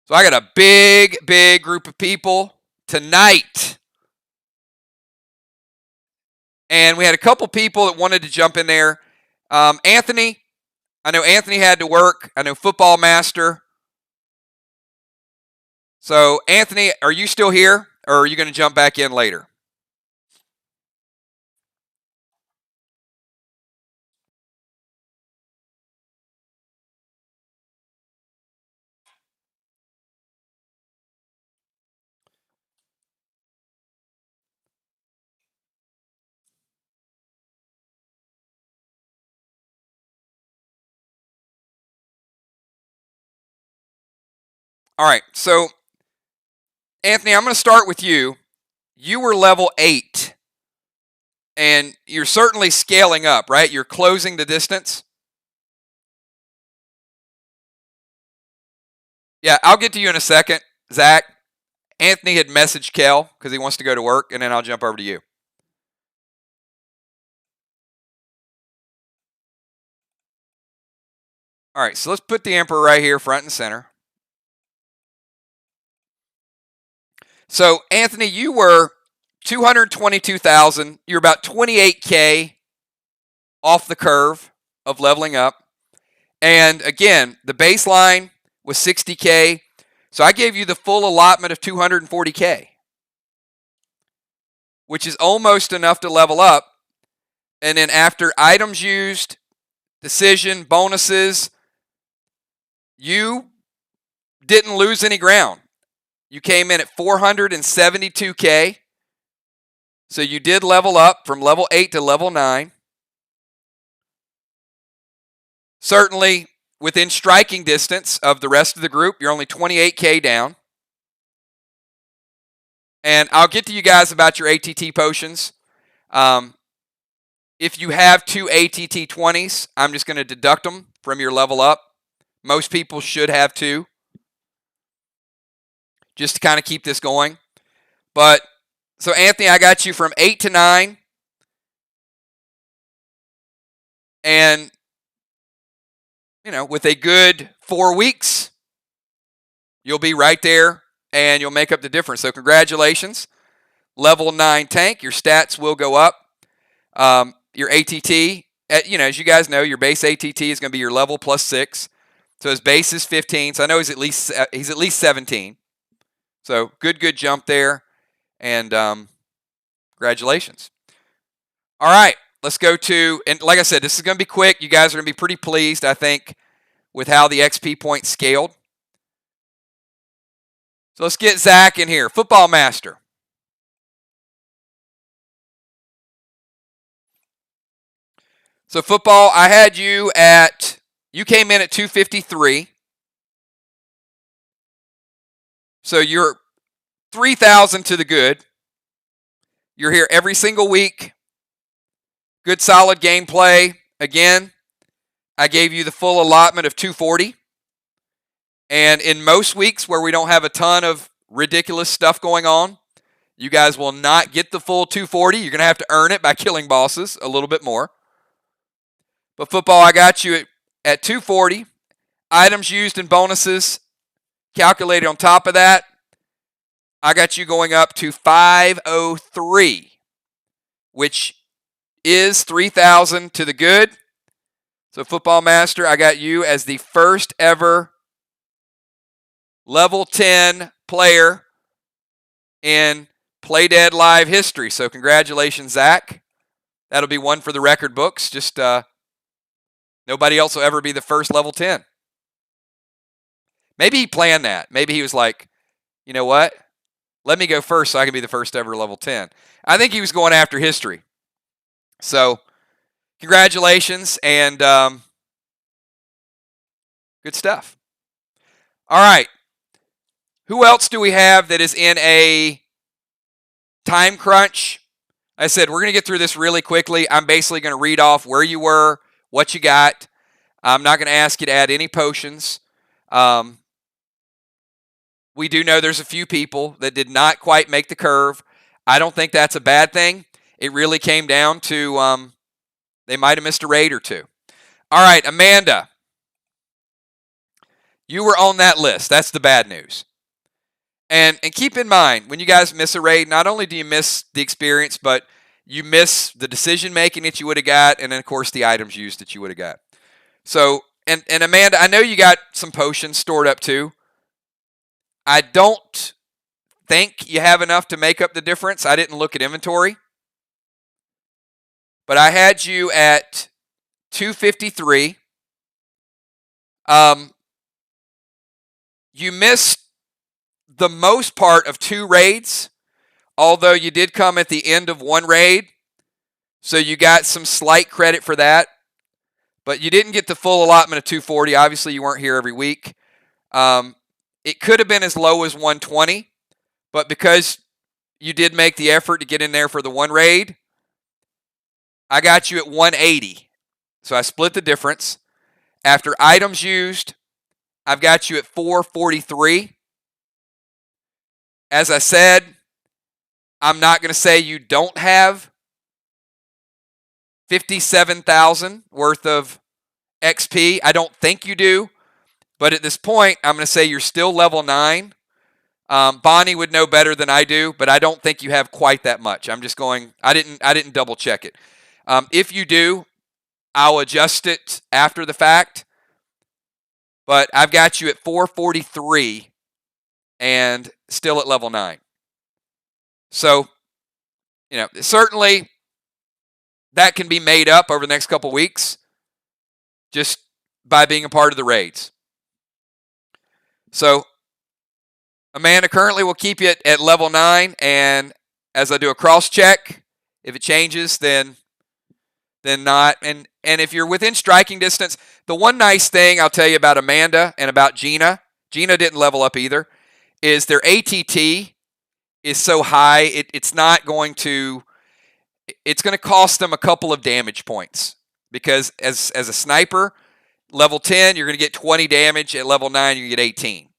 So I got a big, big group of people tonight. And we had a couple people that wanted to jump in there. Anthony, I know Anthony had to work. I know Football Master. So, Anthony, are you still here, or are you going to jump back in later? All right, so Anthony, I'm going to start with you. You were level 8, and you're certainly scaling up, right? You're closing the distance. Yeah, I'll get to you in a second, Zach. Anthony had messaged Kel because he wants to go to work, and then I'll jump over to you. All right, so let's put the Emperor right here, front and center. So, Anthony, you were 222,000. You're about 28K off the curve of leveling up. And again, the baseline was 60K. So I gave you the full allotment of 240K, which is almost enough to level up. And then after items used, decision, bonuses, you didn't lose any ground. You came in at 472K. So you did level up from level 8 to level 9. Certainly within striking distance of the rest of the group, you're only 28K down. And I'll get to you guys about your ATT potions. If you have 2 ATT 20s, I'm just going to deduct them from your level up. Most people should have 2. Just to kind of keep this going. But, so Anthony, I got you from 8 to 9. And, you know, with a good 4 weeks, you'll be right there and you'll make up the difference. So congratulations. Level 9 tank, your stats will go up. Your ATT, you know, as you guys know, your base ATT is going to be your level plus 6. So his base is 15. So I know he's at least 17. So good jump there, and congratulations. All right, let's go to, and like I said, this is going to be quick. You guys are going to be pretty pleased, I think, with how the XP points scaled. So let's get Zach in here. Football Master. So football, I had you came in at 253. So you're 3,000 to the good. You're here every single week. Good solid gameplay. Again, I gave you the full allotment of 240. And in most weeks where we don't have a ton of ridiculous stuff going on, you guys will not get the full 240. You're going to have to earn it by killing bosses a little bit more. But football, I got you at 240. Items used and bonuses calculated on top of that, I got you going up to 503, which is 3,000 to the good. So Football Master, I got you as the first ever level 10 player in Play Dead Live history. So congratulations, Zach. That'll be one for the record books. Just nobody else will ever be the first level 10. Maybe he planned that. Maybe he was like, you know what? Let me go first so I can be the first ever level 10. I think he was going after history. So congratulations and good stuff. All right. Who else do we have that is in a time crunch? I said we're going to get through this really quickly. I'm basically going to read off where you were, what you got. I'm not going to ask you to add any potions. We do know there's a few people that did not quite make the curve. I don't think that's a bad thing. It really came down to they might have missed a raid or two. All right, Amanda. You were on that list. That's the bad news. And keep in mind, when you guys miss a raid, not only do you miss the experience, but you miss the decision-making that you would have got, and then, of course, the items used that you would have got. So, and Amanda, I know you got some potions stored up too. I don't think you have enough to make up the difference. I didn't look at inventory. But I had you at 253. You missed the most part of 2 raids, although you did come at the end of 1 raid. So you got some slight credit for that. But you didn't get the full allotment of 240. Obviously, you weren't here every week. It could have been as low as 120. But because you did make the effort to get in there for the 1 raid, I got you at 180. So I split the difference. After items used, I've got you at 443. As I said, I'm not going to say you don't have 57,000 worth of XP. I don't think you do. But at this point, I'm going to say you're still level 9. Bonnie would know better than I do, but I don't think you have quite that much. I'm just going, I didn't double check it. If you do, I'll adjust it after the fact. But I've got you at 443 and still at level 9. So, certainly that can be made up over the next couple weeks just by being a part of the raids. So, Amanda currently will keep you at level 9, and as I do a cross check, if it changes, then not. And if you're within striking distance, the one nice thing I'll tell you about Amanda and about Gina didn't level up either, is their ATT is so high, it's going to cost them a couple of damage points. Because as a sniper, level 10, you're going to get 20 damage. At level 9, you get 18.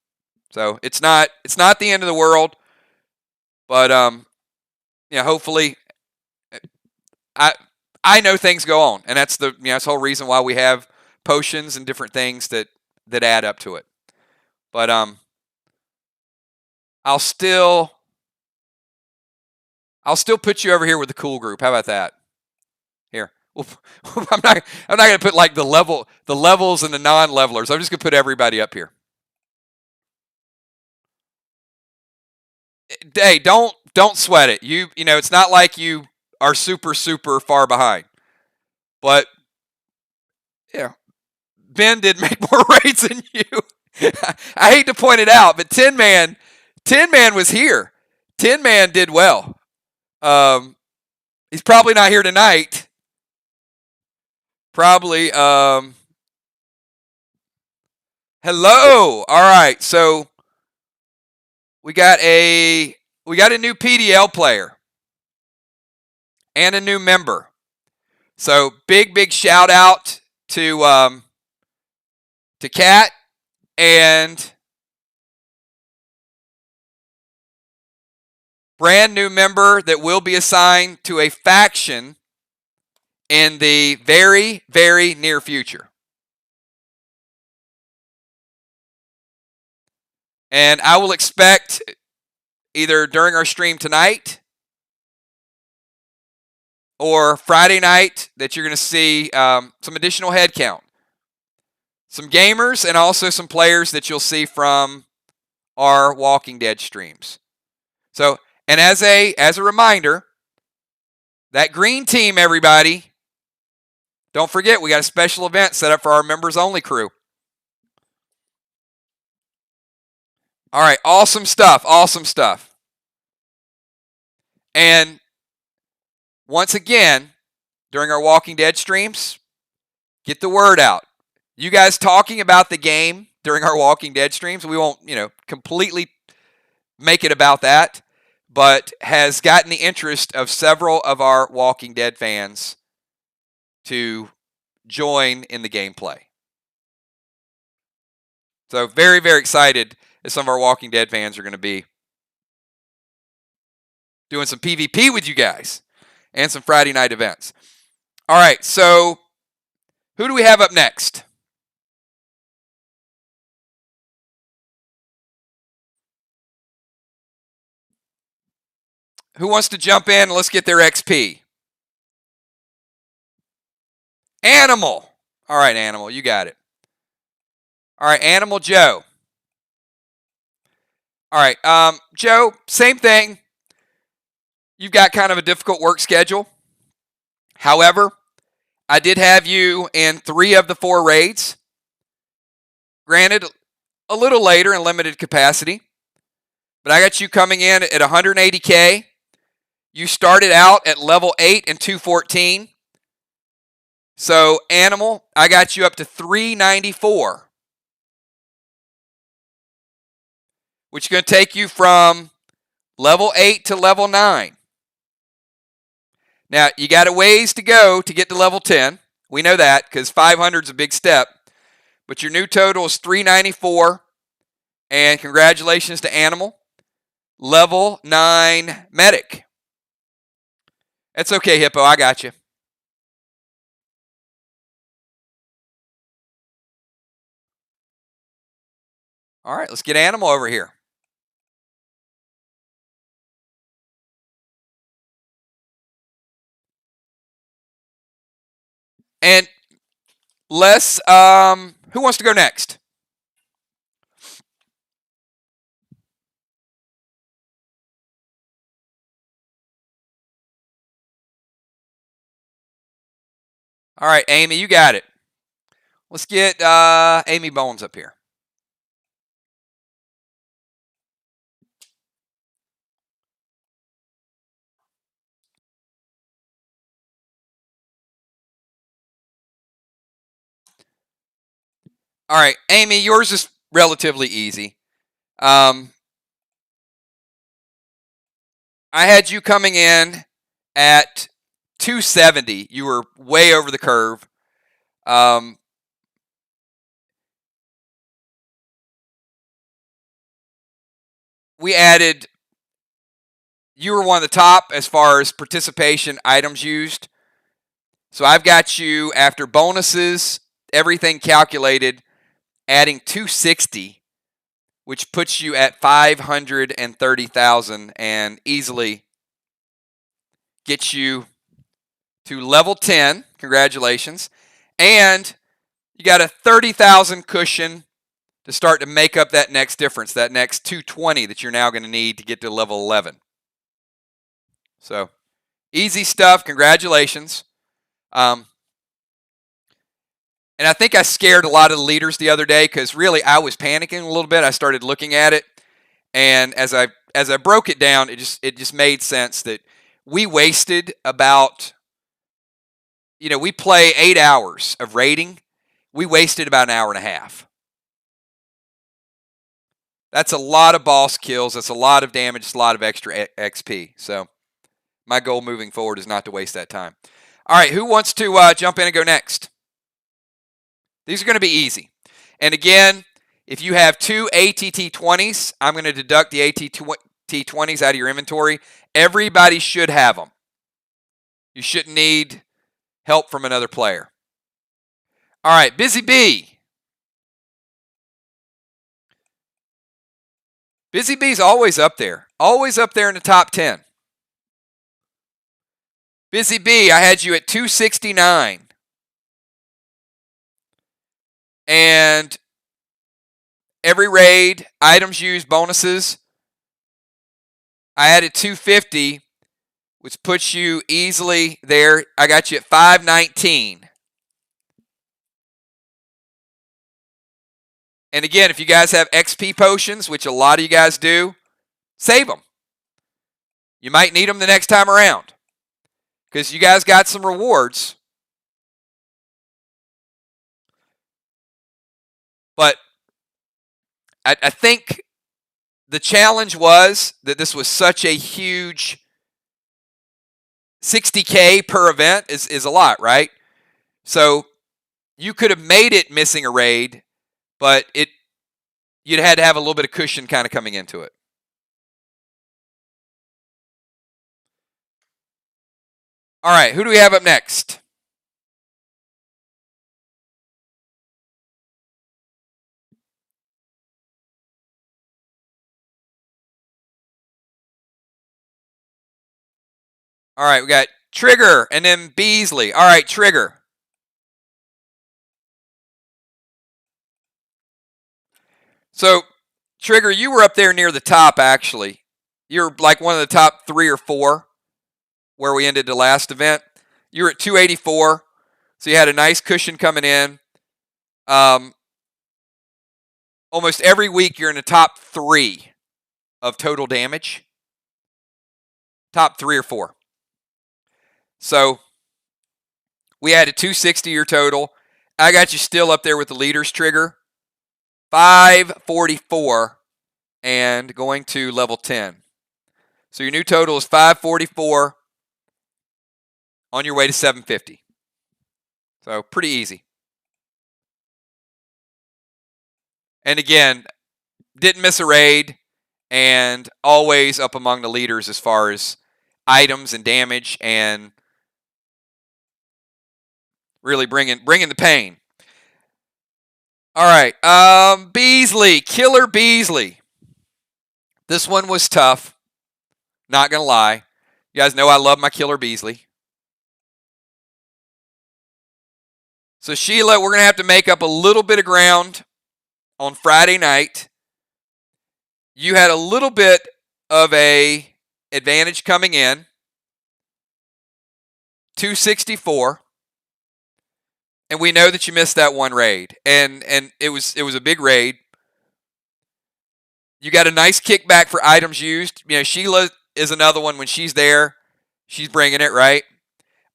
So it's not the end of the world. But hopefully I know things go on, and that's that's the whole reason why we have potions and different things that add up to it. But I'll still put you over here with the cool group. How about that? Here. I'm not going to put like the levels and the non-levelers. I'm just going to put everybody up here. Hey, don't sweat it. You know, it's not like you are super far behind. But yeah, Ben did make more raids than you. I hate to point it out, but Tin Man was here. Tin Man did well. He's probably not here tonight. Probably. Hello. All right. So we got a new PDL player and a new member. So big shout out to Kat and brand new member that will be assigned to a faction in the very, very near future. And I will expect either during our stream tonight or Friday night that you're going to see some additional headcount. Some gamers and also some players that you'll see from our Walking Dead streams. So, and as a reminder, that green team, everybody, don't forget we got a special event set up for our members only crew. All right, awesome stuff, awesome stuff. And once again, during our Walking Dead streams, get the word out. You guys talking about the game during our Walking Dead streams, we won't, completely make it about that, but has gotten the interest of several of our Walking Dead fans to join in the gameplay. So very, very excited that some of our Walking Dead fans are going to be doing some PvP with you guys and some Friday night events. All right, so who do we have up next? Who wants to jump in? Let's get their XP. Animal. All right, Animal, you got it. All right, Animal Joe. All right, Joe, same thing. You've got kind of a difficult work schedule. However, I did have you in 3 of the 4 raids. Granted, a little later in limited capacity. But I got you coming in at 180K. You started out at level 8 and 214. So, Animal, I got you up to 394. Which is going to take you from level 8 to level 9. Now, you got a ways to go to get to level 10. We know that because 500 is a big step. But your new total is 394. And congratulations to Animal. Level 9 Medic. That's okay, Hippo. I got you. All right, let's get Animal over here. And let's, who wants to go next? All right, Amy, you got it. Let's get Amy Bones up here. All right, Amy, yours is relatively easy. I had you coming in at 270. You were way over the curve. We added, you were one of the top as far as participation items used. So I've got you, after bonuses, everything calculated, adding 260, which puts you at 530,000 and easily gets you to level 10. Congratulations. And you got a 30,000 cushion to start to make up that next difference, that next 220 that you're now going to need to get to level 11. So, easy stuff. Congratulations. And I think I scared a lot of the leaders the other day because really I was panicking a little bit. I started looking at it, and as I broke it down, it just made sense that we wasted about, we play 8 hours of raiding. We wasted about an hour and a half. That's a lot of boss kills. That's a lot of damage. It's a lot of extra XP. So my goal moving forward is not to waste that time. All right, who wants to jump in and go next? These are going to be easy. And again, if you have 2 ATT 20s, I'm going to deduct the ATT T20s out of your inventory. Everybody should have them. You shouldn't need help from another player. All right, Busy Bee. Busy Bee's always up there. Always up there in the top 10. Busy Bee, I had you at 269. And every raid, items used, bonuses, I added 250, which puts you easily there. I got you at 519. And again, if you guys have XP potions, which a lot of you guys do, save them. You might need them the next time around because you guys got some rewards. But I think the challenge was that this was such a huge 60K per event is a lot, right? So you could have made it missing a raid, but you'd had to have a little bit of cushion kind of coming into it. All right, who do we have up next? All right, we got Trigger and then Beasley. All right, Trigger. So, Trigger, you were up there near the top, actually. You're like one of the top 3 or 4 where we ended the last event. You were at 284, so you had a nice cushion coming in. Almost every week you're in the top 3 of total damage. Top 3 or 4. So, we added 260 your total. I got you still up there with the leaders, Trigger. 544 and going to level 10. So your new total is 544 on your way to 750. So pretty easy. And again, didn't miss a raid and always up among the leaders as far as items and damage and really bringing the pain. All right, Beasley, Killer Beasley. This one was tough, not going to lie. You guys know I love my Killer Beasley. So Sheila, we're going to have to make up a little bit of ground on Friday night. You had a little bit of a advantage coming in. 264. And we know that you missed that one raid. And it was a big raid. You got a nice kickback for items used. You know, Sheila is another one. When she's there, she's bringing it, right?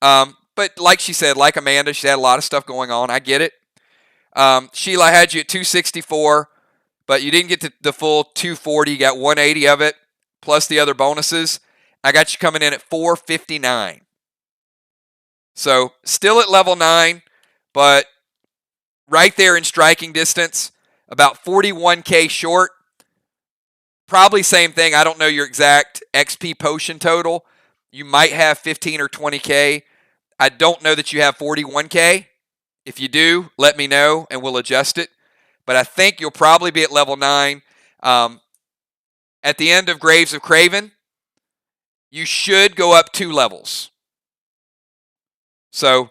But like she said, like Amanda, she had a lot of stuff going on. I get it. Sheila, I had you at 264, but you didn't get to the full 240. You got 180 of it, plus the other bonuses. I got you coming in at 459. So still at level 9. But right there in striking distance, about 41K short. Probably same thing. I don't know your exact XP potion total. You might have 15 or 20K. I don't know that you have 41K. If you do, let me know and we'll adjust it. But I think you'll probably be at level 9. At the end of Graves of Craven, you should go up 2 levels. So,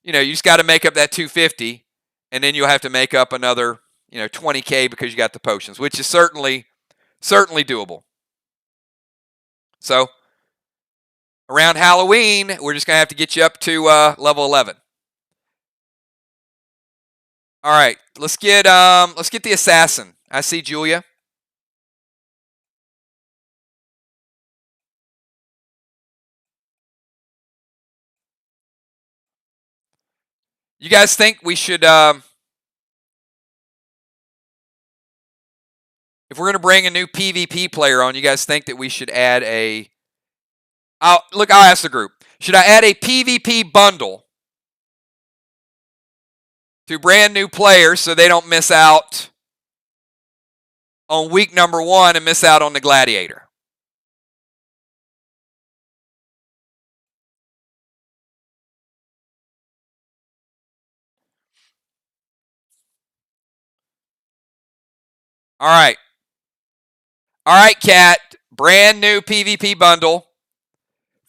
you know, you just got to make up that 250, and then you'll have to make up another, 20K because you got the potions, which is certainly doable. So, around Halloween, we're just going to have to get you up to level 11. All right, let's get the assassin. I see Julia. You guys think we should, if we're going to bring a new PvP player on, you guys think that we should add I'll ask the group. Should I add a PvP bundle to brand new players so they don't miss out on week number 1 and miss out on the Gladiator? All right. All right, Cat. Brand new PvP bundle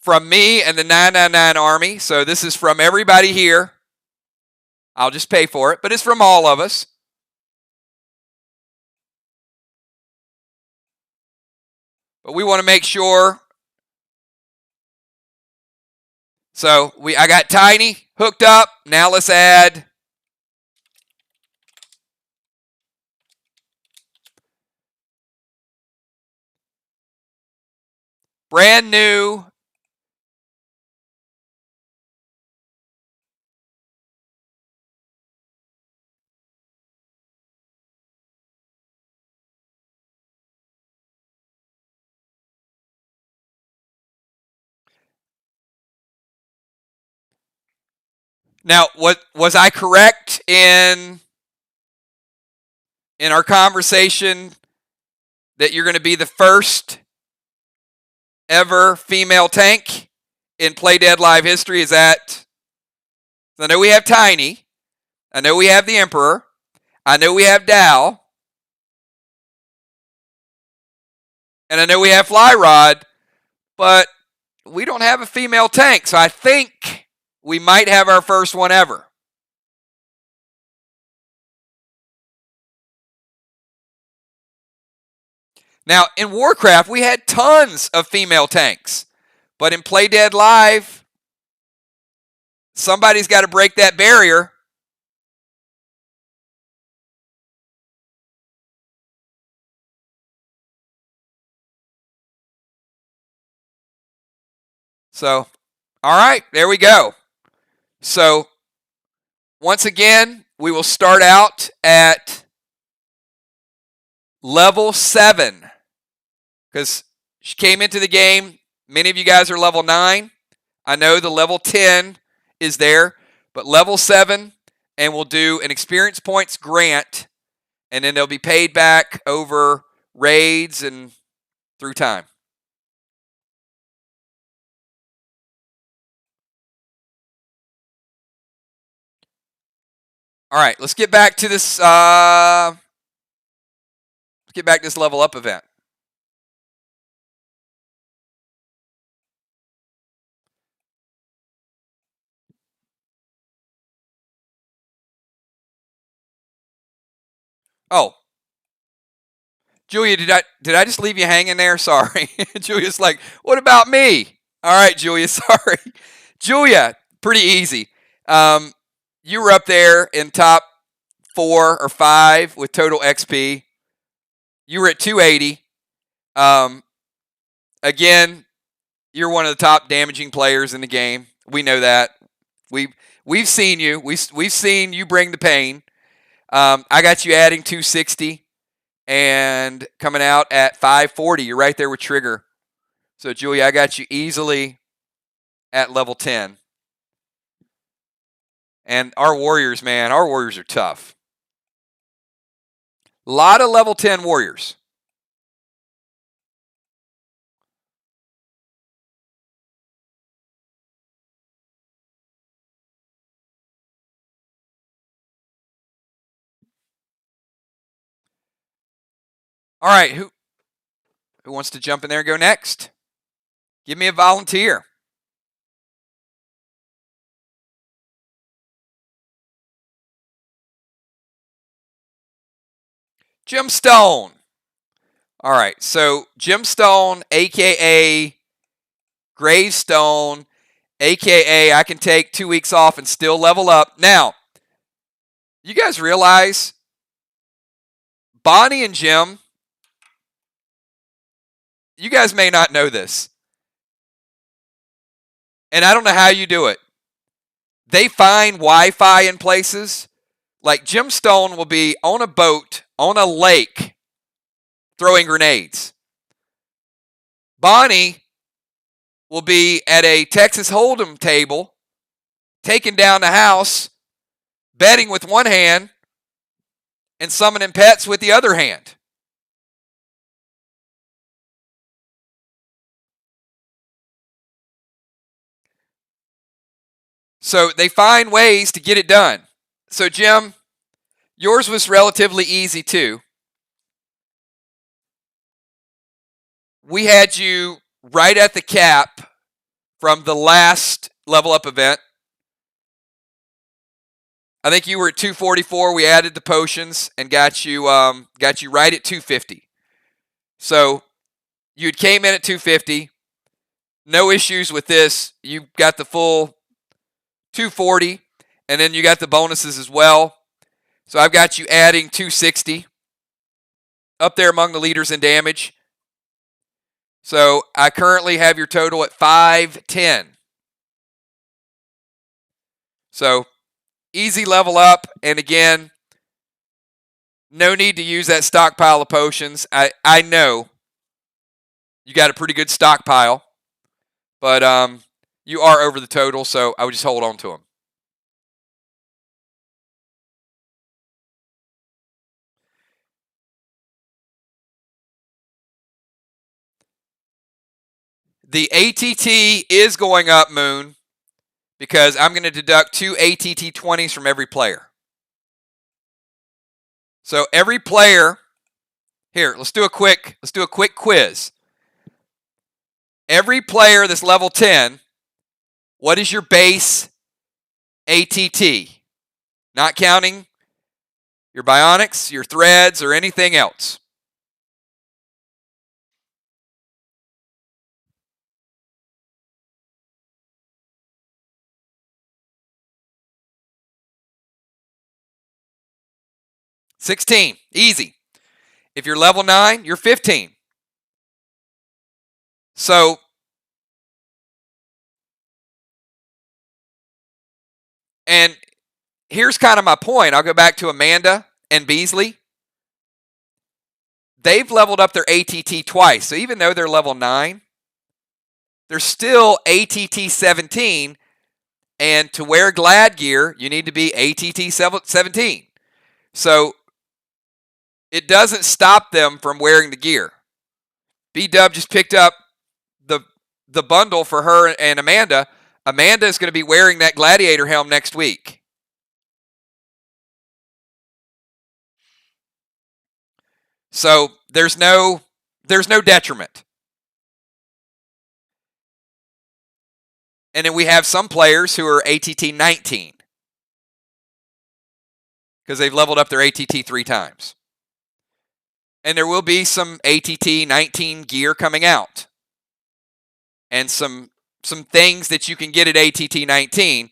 from me and the 999 Army. So this is from everybody here. I'll just pay for it, but it's from all of us. But we want to make sure. So I got Tiny hooked up. Now let's add brand new Now, what was I correct in our conversation that you're going to be the first ever female tank in Play Dead Live history? Is that? I know we have Tiny. I know we have the Emperor. I know we have Dow. And I know we have Fly Rod. But we don't have a female tank. So I think we might have our first one ever. Now, in Warcraft, we had tons of female tanks. But in Play Dead Live, somebody's got to break that barrier. So, all right, there we go. So, once again, we will start out at level 7. Because she came into the game. Many of you guys are level 9. I know the level 10 is there. But level 7, and we'll do an experience points grant. And then they'll be paid back over raids and through time. All right, let's get back to this. Let's get back to this level up event. Oh, Julia, did I just leave you hanging there? Sorry. Julia's like, what about me? All right, Julia, sorry. Julia, pretty easy. You were up there in top 4 or 5 with total XP. You were at 280. Again, you're one of the top damaging players in the game. We know that. We've seen you. We've seen you bring the pain. I got you adding 260 and coming out at 540. You're right there with Trigger. So, Julia, I got you easily at level 10. And our warriors, man, our warriors are tough. A lot of level 10 warriors. All right, who wants to jump in there and go next? Give me a volunteer. Gemstone. All right, so Gemstone, a.k.a. Gravestone, a.k.a. I can take 2 weeks off and still level up. Now, you guys realize Bonnie and Jim, you guys may not know this. And I don't know how you do it. They find Wi-Fi in places. Like Gemstone will be on a boat, on a lake, throwing grenades. Bonnie will be at a Texas Hold'em table, taking down the house, betting with one hand, and summoning pets with the other hand. So they find ways to get it done. So, Jim, yours was relatively easy too. we had you right at the cap from the last level up event. I think you were at 244. We added the potions and got you right at 250. So you came in at 250. No issues with this. You got the full 240, and then you got the bonuses as well. So I've got you adding 260, up there among the leaders in damage. So I currently have your total at 510. So easy level up, and again, no need to use that stockpile of potions. I know you got a pretty good stockpile, but you are over the total, so I would just hold on to them. The ATT is going up, Moon, because I'm going to deduct 2 ATT 20s from every player. So every player, here, let's do a quick quiz. Every player that's level 10, what is your base ATT? Not counting your bionics, your threads, or anything else. $16, easy. If you're level 9, you're 15. So and here's kind of my point. I'll go back to Amanda and Beasley. They've leveled up their ATT twice. So even though they're level 9, they're still ATT 17. And to wear Glad gear, you need to be ATT 17. So it doesn't stop them from wearing the gear. B-Dub just picked up the bundle for her and Amanda. Amanda is going to be wearing that gladiator helm next week. So there's no detriment. And then we have some players who are ATT 19 because they've leveled up their ATT 3 times. And there will be some ATT 19 gear coming out. And some things that you can get at ATT 19,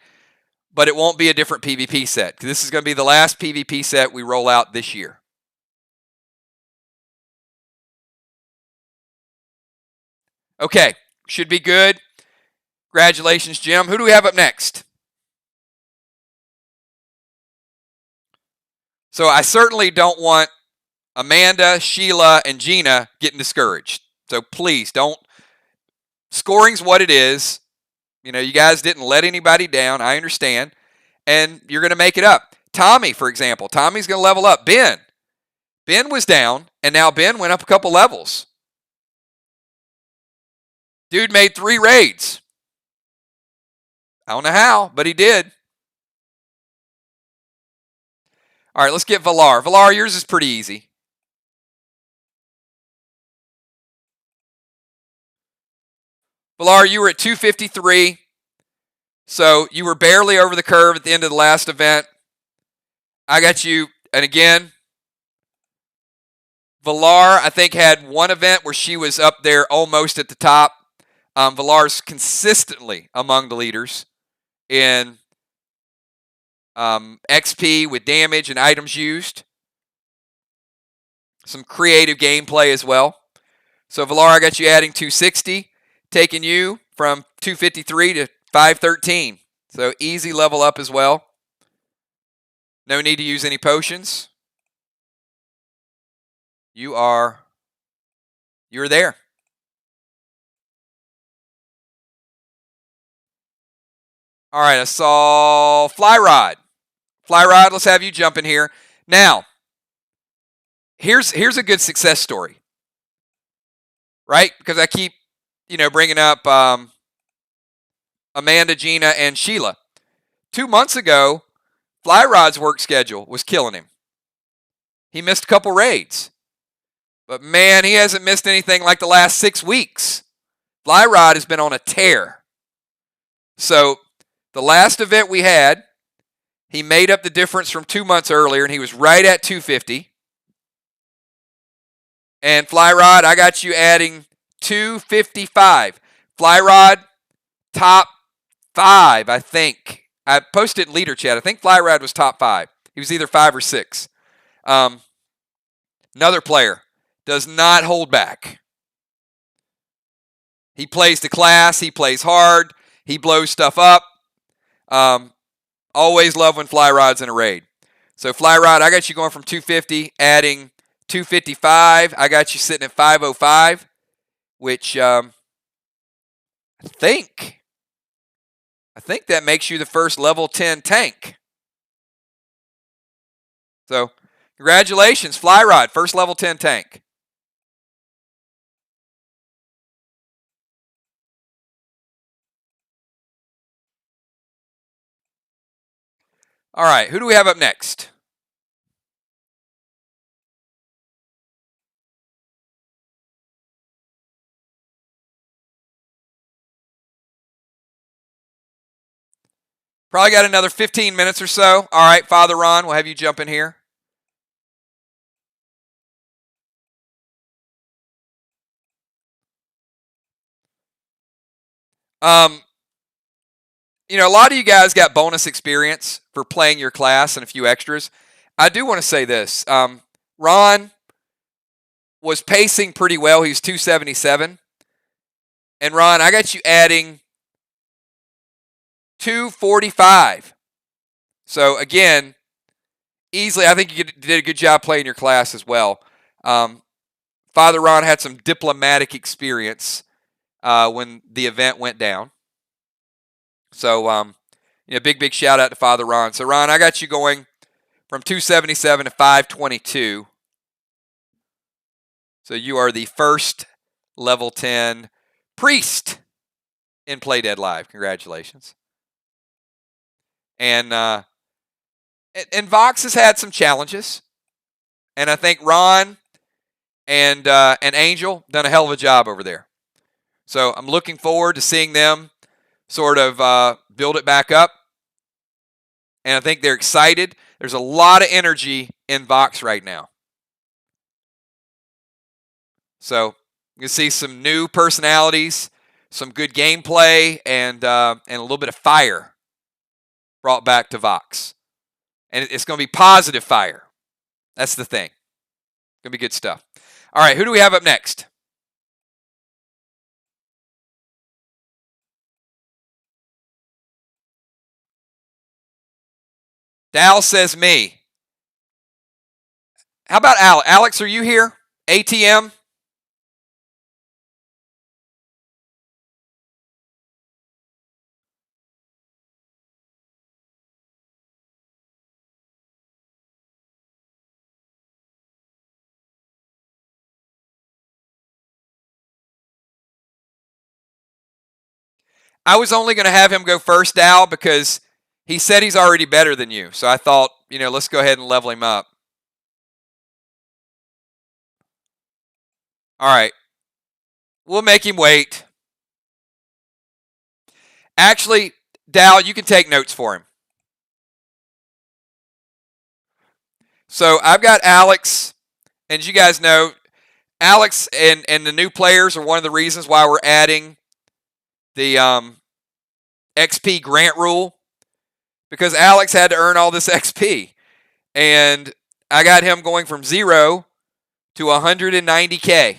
but it won't be a different PvP set. This is going to be the last PvP set we roll out this year. Okay, should be good. Congratulations, Jim. Who do we have up next? So I certainly don't want Amanda, Sheila, and Gina getting discouraged. So please don't. Scoring's what it is. You know, you guys didn't let anybody down. I understand. And you're going to make it up. Tommy, for example. Tommy's going to level up. Ben was down, and now Ben went up a couple levels. Dude made 3 raids. I don't know how, but he did. All right, let's get Valar. Valar, yours is pretty easy. Valar, you were at 253. So you were barely over the curve at the end of the last event. I got you, and again, Valar, I think, had one event where she was up there almost at the top. Valar's consistently among the leaders in XP with damage and items used. Some creative gameplay as well. So Valar, I got you adding 260, taking you from 253 to 513. So easy level up as well. No need to use any potions. You're there. All right, I saw Fly Rod. Fly Rod, let's have you jump in here. Now, here's a good success story, right? Because I keep, bringing up Amanda, Gina, and Sheila. 2 months ago, Fly Rod's work schedule was killing him. He missed a couple raids. But man, he hasn't missed anything like the last 6 weeks. Fly Rod has been on a tear. So the last event we had, he made up the difference from 2 months earlier, and he was right at 250. And Fly Rod, I got you adding 255. Fly Rod, top 5, I think. I posted in Leader Chat. I think Fly Rod was top 5. He was either 5 or 6. Another player does not hold back. He plays to class. He plays hard. He blows stuff up. Always love when Fly Rod's in a raid. So Fly Rod, I got you going from 250, adding 255. I got you sitting at 505, which I think that makes you the first level 10 tank. So congratulations, Fly Rod, first level 10 tank. All right, who do we have up next? Probably got another 15 minutes or so. All right, Father Ron, we'll have you jump in here. You know, a lot of you guys got bonus experience for playing your class and a few extras. I do want to say this. Ron was pacing pretty well. He was 277. And Ron, I got you adding 245. So again, easily, I think you did a good job playing your class as well. Father Ron had some diplomatic experience when the event went down. So, you know, big shout out to Father Ron. So, Ron, I got you going from 277 to 522. So you are the first level 10 priest in Play Dead Live. Congratulations. And Vox has had some challenges. And I think Ron and Angel done a hell of a job over there. So I'm looking forward to seeing them sort of build it back up. And I think they're excited. There's a lot of energy in Vox right now. So you can see some new personalities, some good gameplay, and a little bit of fire brought back to Vox. And it's going to be positive fire. That's the thing. Going to be good stuff. All right, who do we have up next? Dal says me. How about Alex? Alex, are you here? ATM? I was only going to have him go first, Dal, because he said he's already better than you. So I thought, you know, let's go ahead and level him up. All right. We'll make him wait. Actually, Dal, you can take notes for him. So I've got Alex, and as you guys know, Alex and the new players are one of the reasons why we're adding the XP grant rule, because Alex had to earn all this XP. And I got him going from 0 to 190K.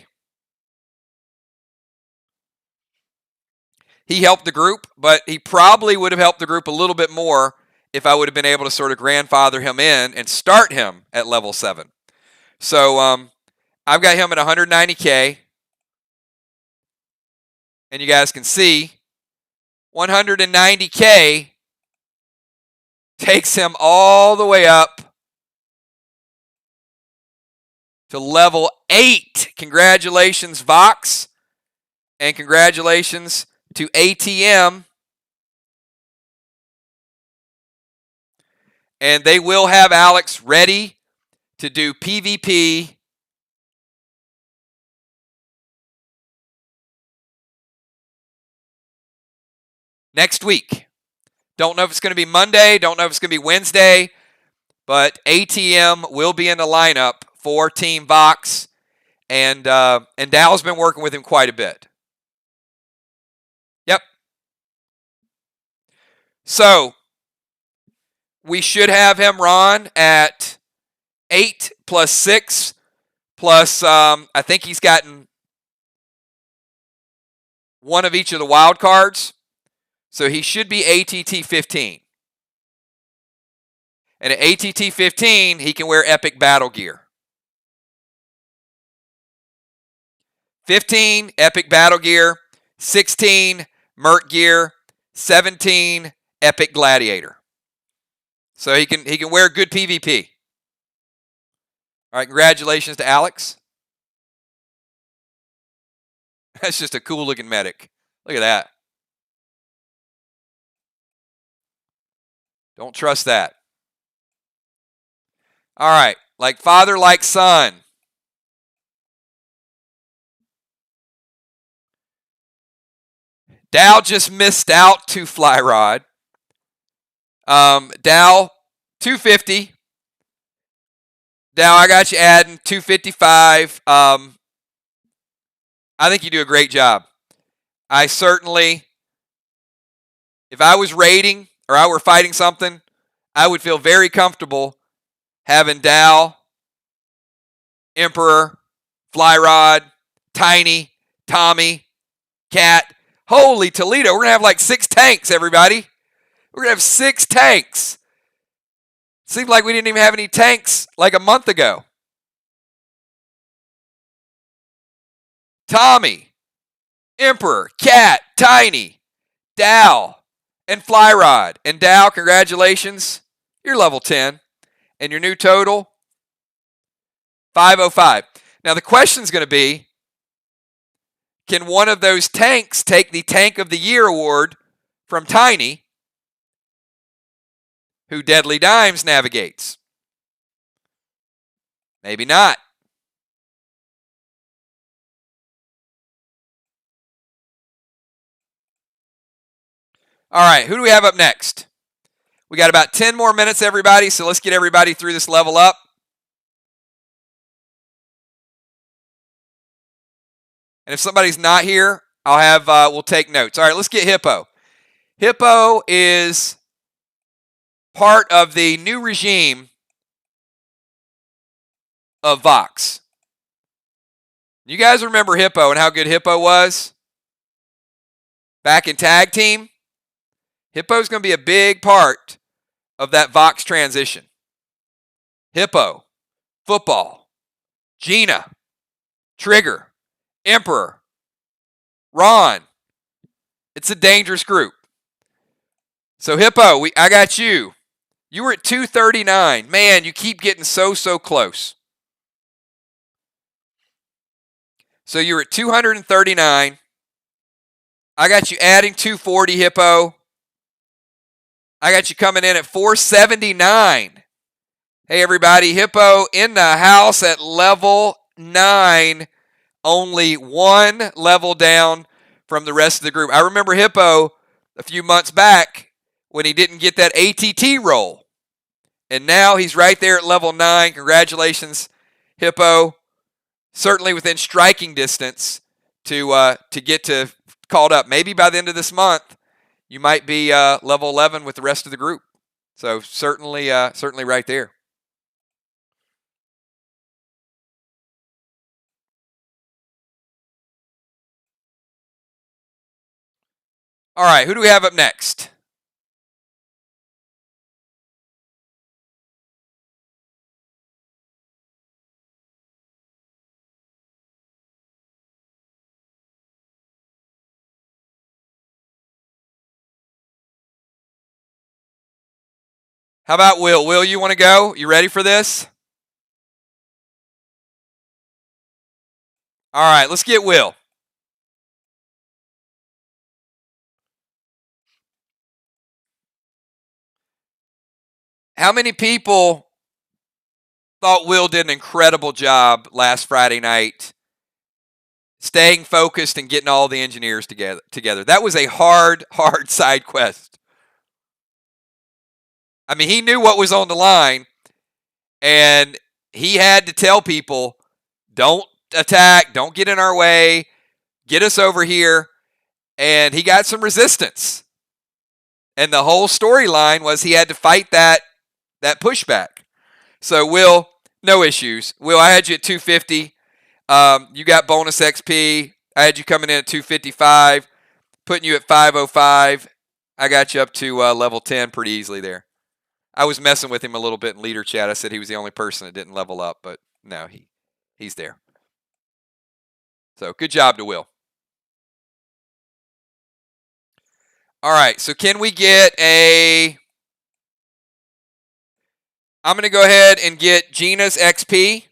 He helped the group, but he probably would have helped the group a little bit more if I would have been able to sort of grandfather him in and start him at level 7. So I've got him at 190K. And you guys can see 190K takes him all the way up to level 8. Congratulations, Vox. And congratulations to ATM. And they will have Alex ready to do PvP next week. Don't know if it's going to be Monday. Don't know if it's going to be Wednesday. But ATM will be in the lineup for Team Vox. And Dow's been working with him quite a bit. Yep. So we should have him, Ron, at 8 plus 6 plus, I think he's gotten one of each of the wild cards. So he should be ATT 15. And at ATT 15, he can wear epic battle gear. 15, epic battle gear. 16, Merc gear. 17, epic gladiator. So he can wear good PvP. All right, congratulations to Alex. That's just a cool looking medic. Look at that. Don't trust that. All right, like father, like son. Dow just missed out to Fly Rod. Dow, 250. Dow, I got you adding 255. I think you do a great job. I certainly, if I was raiding or I were fighting something, I would feel very comfortable having Dow, Emperor, Fly Rod, Tiny, Tommy, Cat. Holy Toledo, we're going to have like 6 tanks, everybody. We're going to have 6 tanks. Seems like we didn't even have any tanks like a month ago. Tommy, Emperor, Cat, Tiny, Dow, and Fly Rod. And Dow, congratulations. You're level 10. And your new total, 505. Now the question's going to be, can one of those tanks take the Tank of the Year award from Tiny, who Deadly Dimes navigates? Maybe not. All right, who do we have up next? We got about 10 more minutes, everybody, so let's get everybody through this level up. And if somebody's not here, I'll have we'll take notes. All right, let's get Hippo. Hippo is part of the new regime of Vox. You guys remember Hippo and how good Hippo was back in tag team? Hippo's going to be a big part of that Vox transition. Hippo, Football, Gina, Trigger, Emperor, Ron. It's a dangerous group. So Hippo, I got you. You were at 239. Man, you keep getting so close. So you're at 239. I got you adding 240, Hippo. I got you coming in at 479. Hey, everybody. Hippo in the house at level 9. Only 1 level down from the rest of the group. I remember Hippo a few months back when he didn't get that ATT roll. And now he's right there at level 9. Congratulations, Hippo. Certainly within striking distance to get to called up. Maybe by the end of this month, you might be level 11 with the rest of the group. So certainly right there. All right, who do we have up next? How about Will? Will, you want to go? You ready for this? All right, let's get Will. How many people thought Will did an incredible job last Friday night staying focused and getting all the engineers together. That was a hard side quest. I mean, he knew what was on the line, and he had to tell people, don't attack, don't get in our way, get us over here. And he got some resistance. And the whole storyline was he had to fight that pushback. So, Will, no issues. Will, I had you at 250. You got bonus XP. I had you coming in at 255, putting you at 505. I got you up to level 10 pretty easily there. I was messing with him a little bit in leader chat. I said he was the only person that didn't level up, but no, he's there. So good job to Will. All right, so can we get a... I'm going to go ahead and get Gina's XP.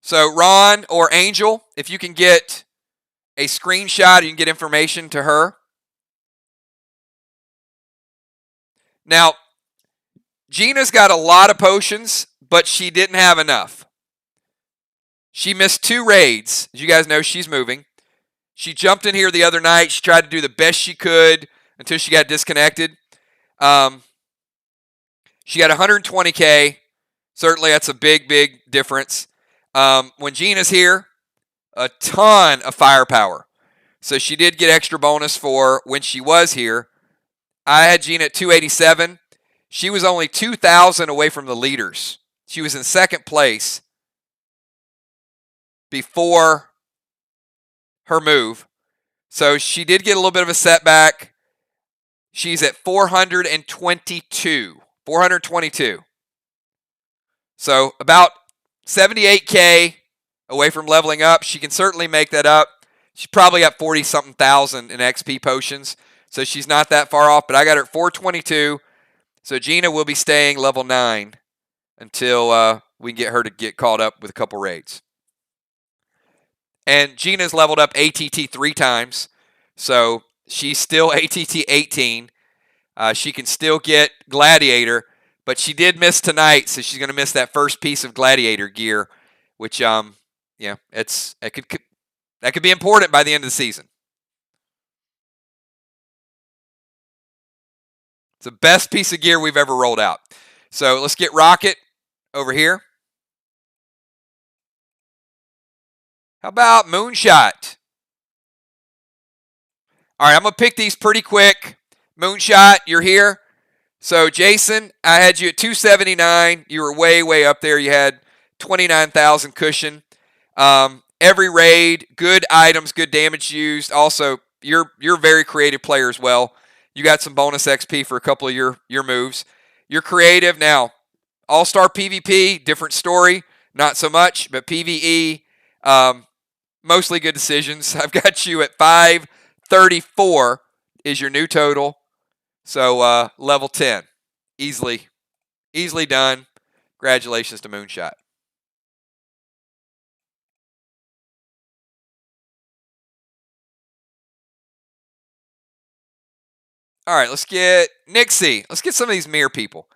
So Ron or Angel, if you can get a screenshot, you can get information to her. Now, Gina's got a lot of potions, but she didn't have enough. She missed 2 raids. As you guys know, she's moving. She jumped in here the other night. She tried to do the best she could until she got disconnected. She got 120K. Certainly, that's a big difference. When Gina's here, a ton of firepower. So she did get extra bonus for when she was here. I had Gina at 287. She was only 2,000 away from the leaders. She was in second place before her move. So she did get a little bit of a setback. She's at 422. 422. So about 78K away from leveling up. She can certainly make that up. She's probably got 40-something thousand in XP potions. So she's not that far off, but I got her at 422. So Gina will be staying level 9 until we can get her to get caught up with a couple raids. And Gina's leveled up ATT 3 times. So she's still ATT 18. She can still get Gladiator, but she did miss tonight, so she's going to miss that first piece of Gladiator gear, which, yeah, that could be important by the end of the season. It's the best piece of gear we've ever rolled out. So let's get Rocket over here. How about Moonshot? All right, I'm going to pick these pretty quick. Moonshot, you're here. So, Jason, I had you at 279. You were way up there. You had 29,000 cushion. Every raid, good items, good damage used. Also, you're a very creative player as well. You got some bonus XP for a couple of your moves. You're creative. Now, All-Star PvP, different story. Not so much, but PvE, mostly good decisions. I've got you at 534 is your new total. So level 10. Easily done. Congratulations to Moonshot. All right, let's get Nixie. Let's get some of these Mirror people.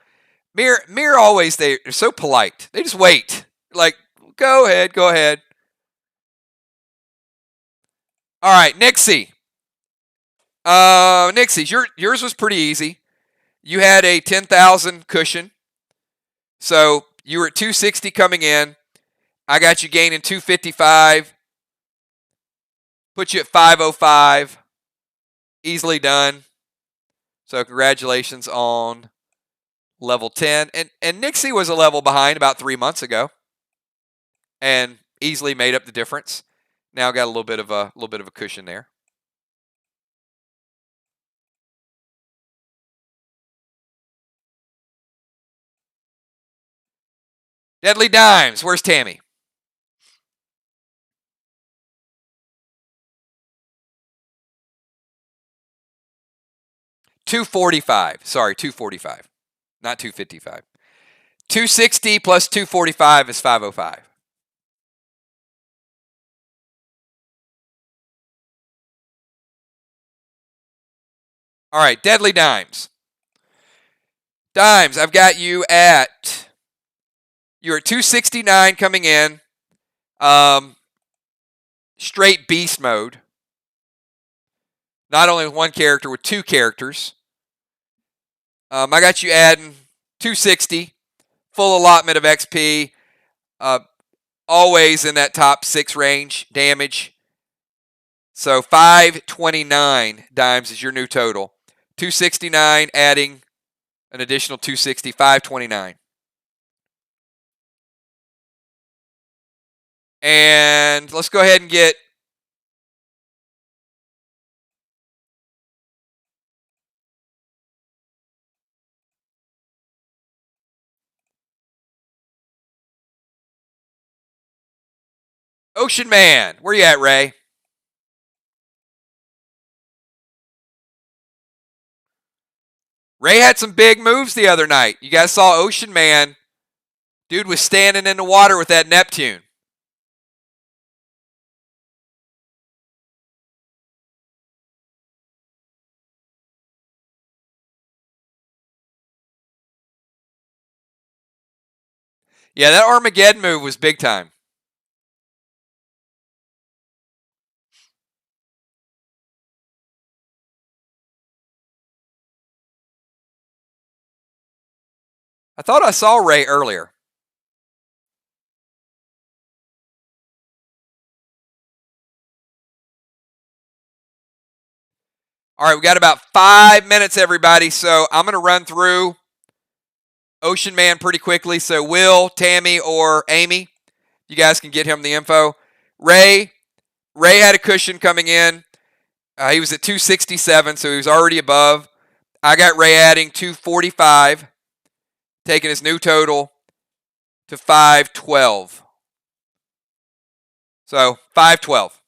Mirror always, they're so polite. They just wait. Like, go ahead. All right, Nixie. Nixie, yours was pretty easy. You had a 10,000 cushion. So you were at 260 coming in. I got you gaining 255. Put you at 505. Easily done. So congratulations on level 10. And Nixie was a level behind about 3 months ago. And easily made up the difference. Now got a little bit of a cushion there. Deadly Dimes. Where's Tammy? $245. Sorry, $245. Not $255. 260 plus 245 is 505. All right, Deadly Dimes. Dimes, I've got you at You're at 269 coming in. Straight beast mode. Not only with one character, with two characters. I got you adding 260. Full allotment of XP. Always in that top 6 range damage. So 529 dimes is your new total. 269 adding an additional 260, 529. And let's go ahead and get Ocean Man. Where you at, Ray? Ray had some big moves the other night. You guys saw Ocean Man. Dude was standing in the water with that Neptune. Yeah, that Armageddon move was big time. I thought I saw Ray earlier. All right, we got about 5 minutes, everybody. So I'm going to run through Ocean Man pretty quickly. So Will, Tammy, or Amy, you guys can get him the info. Ray had a cushion coming in. He was at 267, so he was already above. I got Ray adding 245, taking his new total to 512. So 512.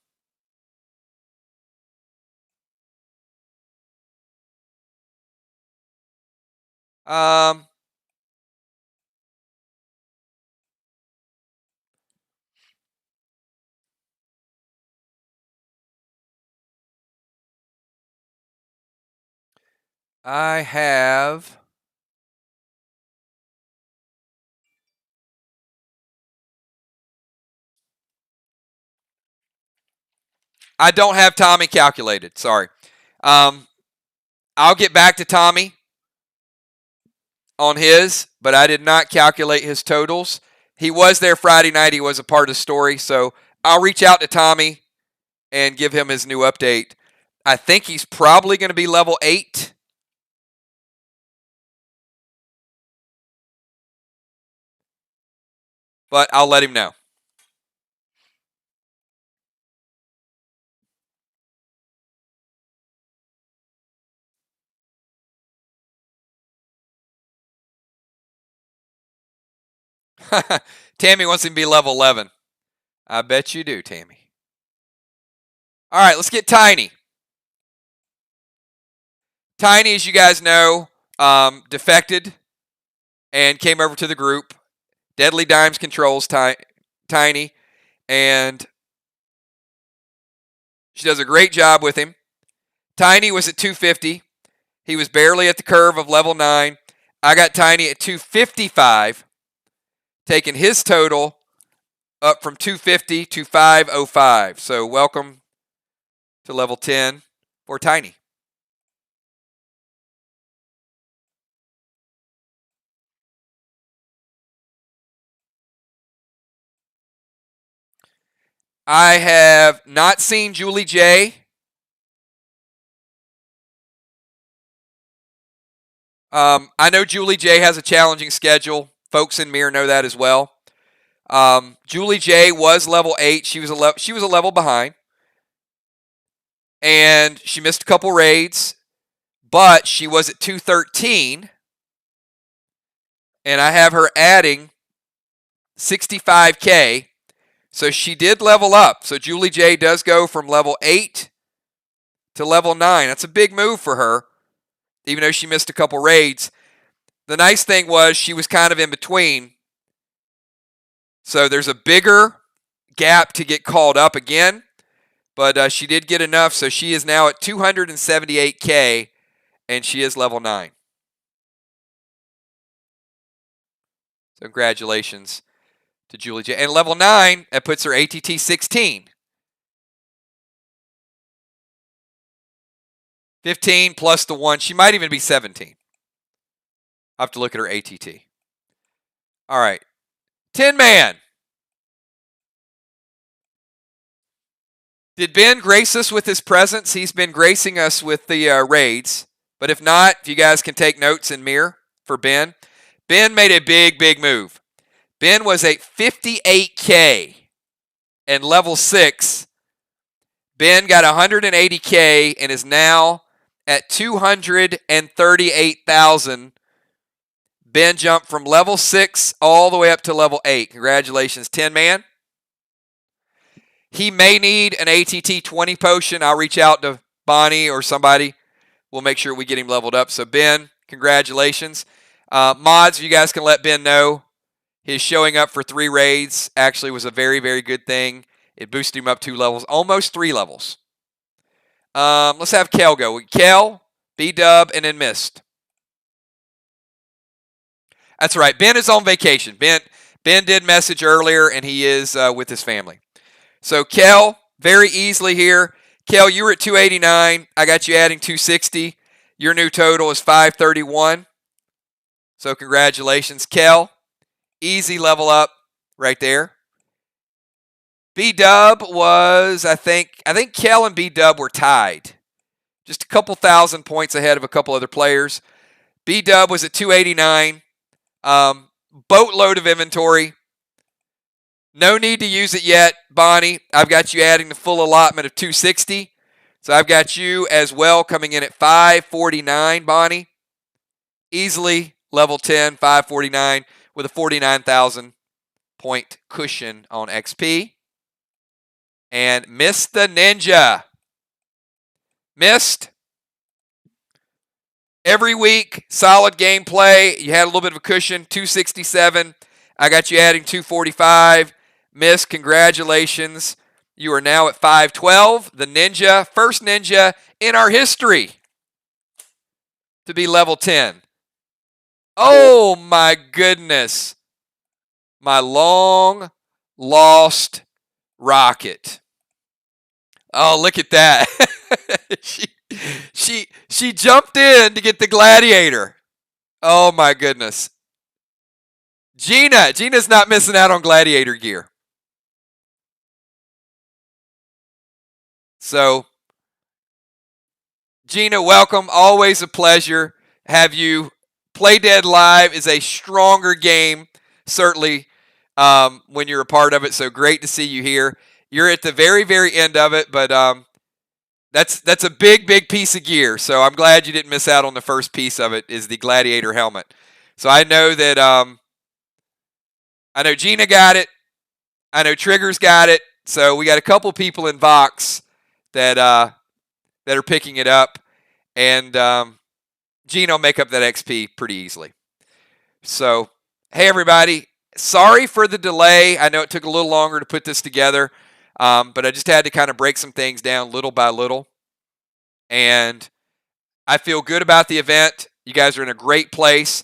I have I don't have Tommy calculated. Sorry. I'll get back to Tommy on his, but I did not calculate his totals. He was there Friday night. He was a part of the story. So I'll reach out to Tommy and give him his new update. I think he's probably going to be level 8. But I'll let him know. Tammy wants him to be level 11. I bet you do, Tammy. All right, let's get Tiny. Tiny, as you guys know, defected and came over to the group. Deadly Dimes controls Tiny, and she does a great job with him. Tiny was at 250. He was barely at the curve of level 9. I got Tiny at 255, taking his total up from 250 to 505. So welcome to level 10 for Tiny. I have not seen Julie J. I know Julie J has a challenging schedule. Folks in Mirror know that as well. Julie J was level 8. She was a level behind. And she missed a couple raids, but she was at 213. And I have her adding 65K. So she did level up. So Julie J does go from level 8 to level 9. That's a big move for her, even though she missed a couple raids. The nice thing was she was kind of in between. So there's a bigger gap to get called up again. But she did get enough. So she is now at 278K, and she is level 9. So congratulations to Julie J. And level 9, that puts her ATT 16. 15 plus the 1. She might even be 17. I'll have to look at her ATT. All right. Tin Man. Did Ben grace us with his presence? He's been gracing us with the raids. But if not, if you guys can take notes in mirror for Ben. Ben made a big, big move. Ben was at 58K and level 6. Ben got 180K and is now at 238,000. Ben jumped from level 6 all the way up to level 8. Congratulations, Tin Man. He may need an ATT 20 potion. I'll reach out to Bonnie or somebody. We'll make sure we get him leveled up. So, Ben, congratulations. Mods, you guys can let Ben know his showing up for 3 raids actually was a very, very good thing. It boosted him up 2 levels, almost 3 levels. Let's have Kel go. Kel, B-Dub, and then Mist. That's right. Ben is on vacation. Ben did message earlier, and he is with his family. So, Kel, very easily here. Kel, you were at 289. I got you adding 260. Your new total is 531. So, congratulations, Kel. Easy level up right there. B-Dub was, I think Kel and B-Dub were tied. Just a couple thousand points ahead of a couple other players. B-Dub was at 289. Boatload of inventory. No need to use it yet, Bonnie. I've got you adding the full allotment of 260. So I've got you as well coming in at 549, Bonnie. Easily level 10, 549 with a 49,000 point cushion on XP. And Mist the Ninja. Mist. Every week, solid gameplay. You had a little bit of a cushion, 267. I got you adding 245. Mist, congratulations. You are now at 512. The Ninja, first Ninja in our history to be level 10. Oh my goodness. My long lost rocket. Oh, look at that. she jumped in to get the gladiator. Oh my goodness. Gina's not missing out on gladiator gear. So, Gina, welcome. Always a pleasure. Have you. Play Dead Live is a stronger game, certainly, when you're a part of it. So great to see you here. You're at the very, very end of it, but that's a big, big piece of gear. So I'm glad you didn't miss out on the first piece of it, is the gladiator helmet. So I know that I know Gina got it. I know Trigger's got it. So we got a couple people in Vox that are picking it up, and Gina will make up that XP pretty easily. So, hey everybody, sorry for the delay. I know it took a little longer to put this together, but I just had to kind of break some things down little by little. And I feel good about the event. You guys are in a great place.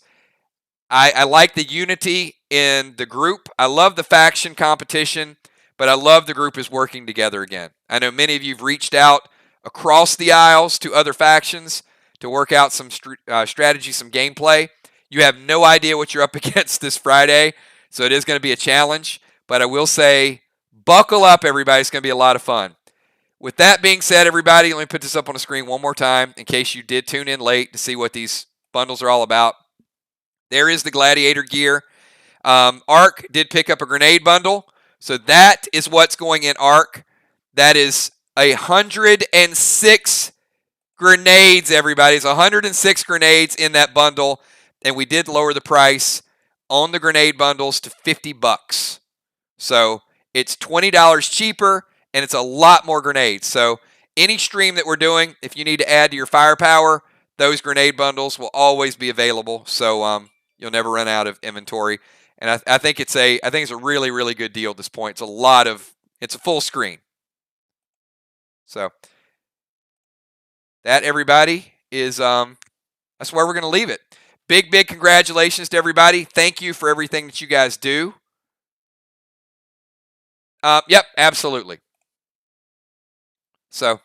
I like the unity in the group. I love the faction competition, but I love the group is working together again. I know many of you have reached out across the aisles to other factions to work out some strategy, some gameplay. You have no idea what you're up against this Friday, so it is going to be a challenge. But I will say, buckle up, everybody. It's going to be a lot of fun. With that being said, everybody, let me put this up on the screen one more time in case you did tune in late to see what these bundles are all about. There is the gladiator gear. Arc did pick up a grenade bundle, so that is what's going in Arc. That is 106 grenades, everybody. It's 106 grenades in that bundle, and we did lower the price on the grenade bundles to $50. So it's $20 cheaper, and it's a lot more grenades. So any stream that we're doing, if you need to add to your firepower, those grenade bundles will always be available. So you'll never run out of inventory. And I think it's a really, really good deal at this point. It's a full screen. So that, everybody, is that's where we're going to leave it. Big, big congratulations to everybody. Thank you for everything that you guys do. Yep, absolutely. So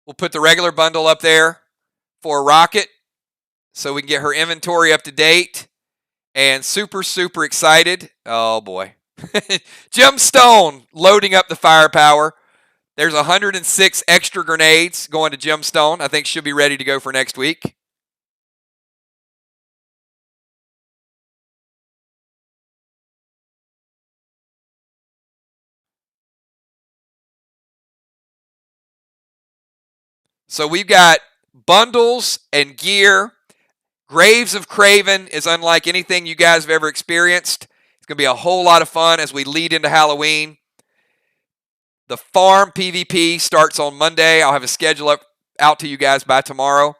we'll put the regular bundle up there for Rocket so we can get her inventory up to date. And super, super excited. Oh, boy. Gemstone loading up the firepower. There's 106 extra grenades going to Gemstone. I think she'll be ready to go for next week. So we've got bundles and gear. Graves of Craven is unlike anything you guys have ever experienced. It's going to be a whole lot of fun as we lead into Halloween. The farm PvP starts on Monday. I'll have a schedule out to you guys by tomorrow.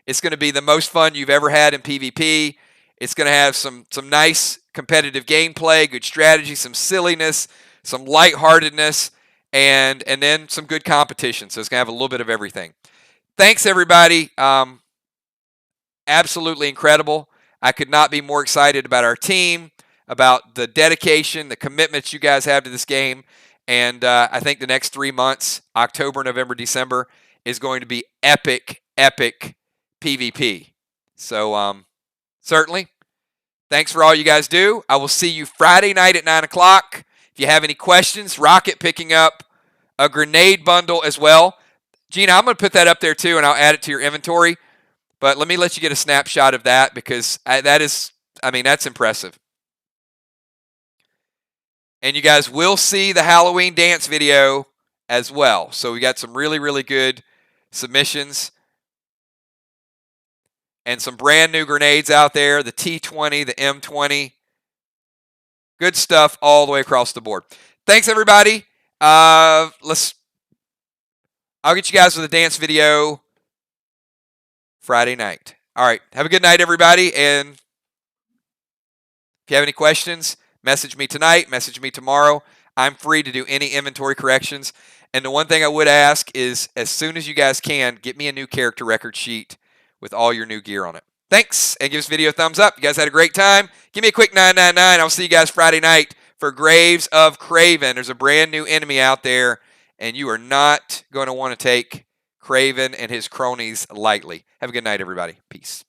It's going to be the most fun you've ever had in PvP. It's going to have some nice competitive gameplay, good strategy, some silliness, some lightheartedness, and then some good competition. So it's going to have a little bit of everything. Thanks, everybody. Absolutely incredible. I could not be more excited about our team, about the dedication, the commitments you guys have to this game. And I think the next 3 months, October, November, December, is going to be epic, epic PvP. So certainly, thanks for all you guys do. I will see you Friday night at 9 o'clock. If you have any questions, Rocket picking up a grenade bundle as well. Gina, I'm going to put that up there too, and I'll add it to your inventory. But let me let you get a snapshot of that because that's impressive. And you guys will see the Halloween dance video as well. So we got some really, really good submissions and some brand new grenades out there. The T20, the M20. Good stuff all the way across the board. Thanks, everybody. I'll get you guys with a dance video Friday night. All right. Have a good night, everybody. And if you have any questions, message me tonight, message me tomorrow. I'm free to do any inventory corrections. And the one thing I would ask is, as soon as you guys can, get me a new character record sheet with all your new gear on it. Thanks, and give this video a thumbs up. You guys had a great time. Give me a quick 999. I'll see you guys Friday night for Graves of Craven. There's a brand new enemy out there, and you are not going to want to take Craven and his cronies lightly. Have a good night, everybody. Peace.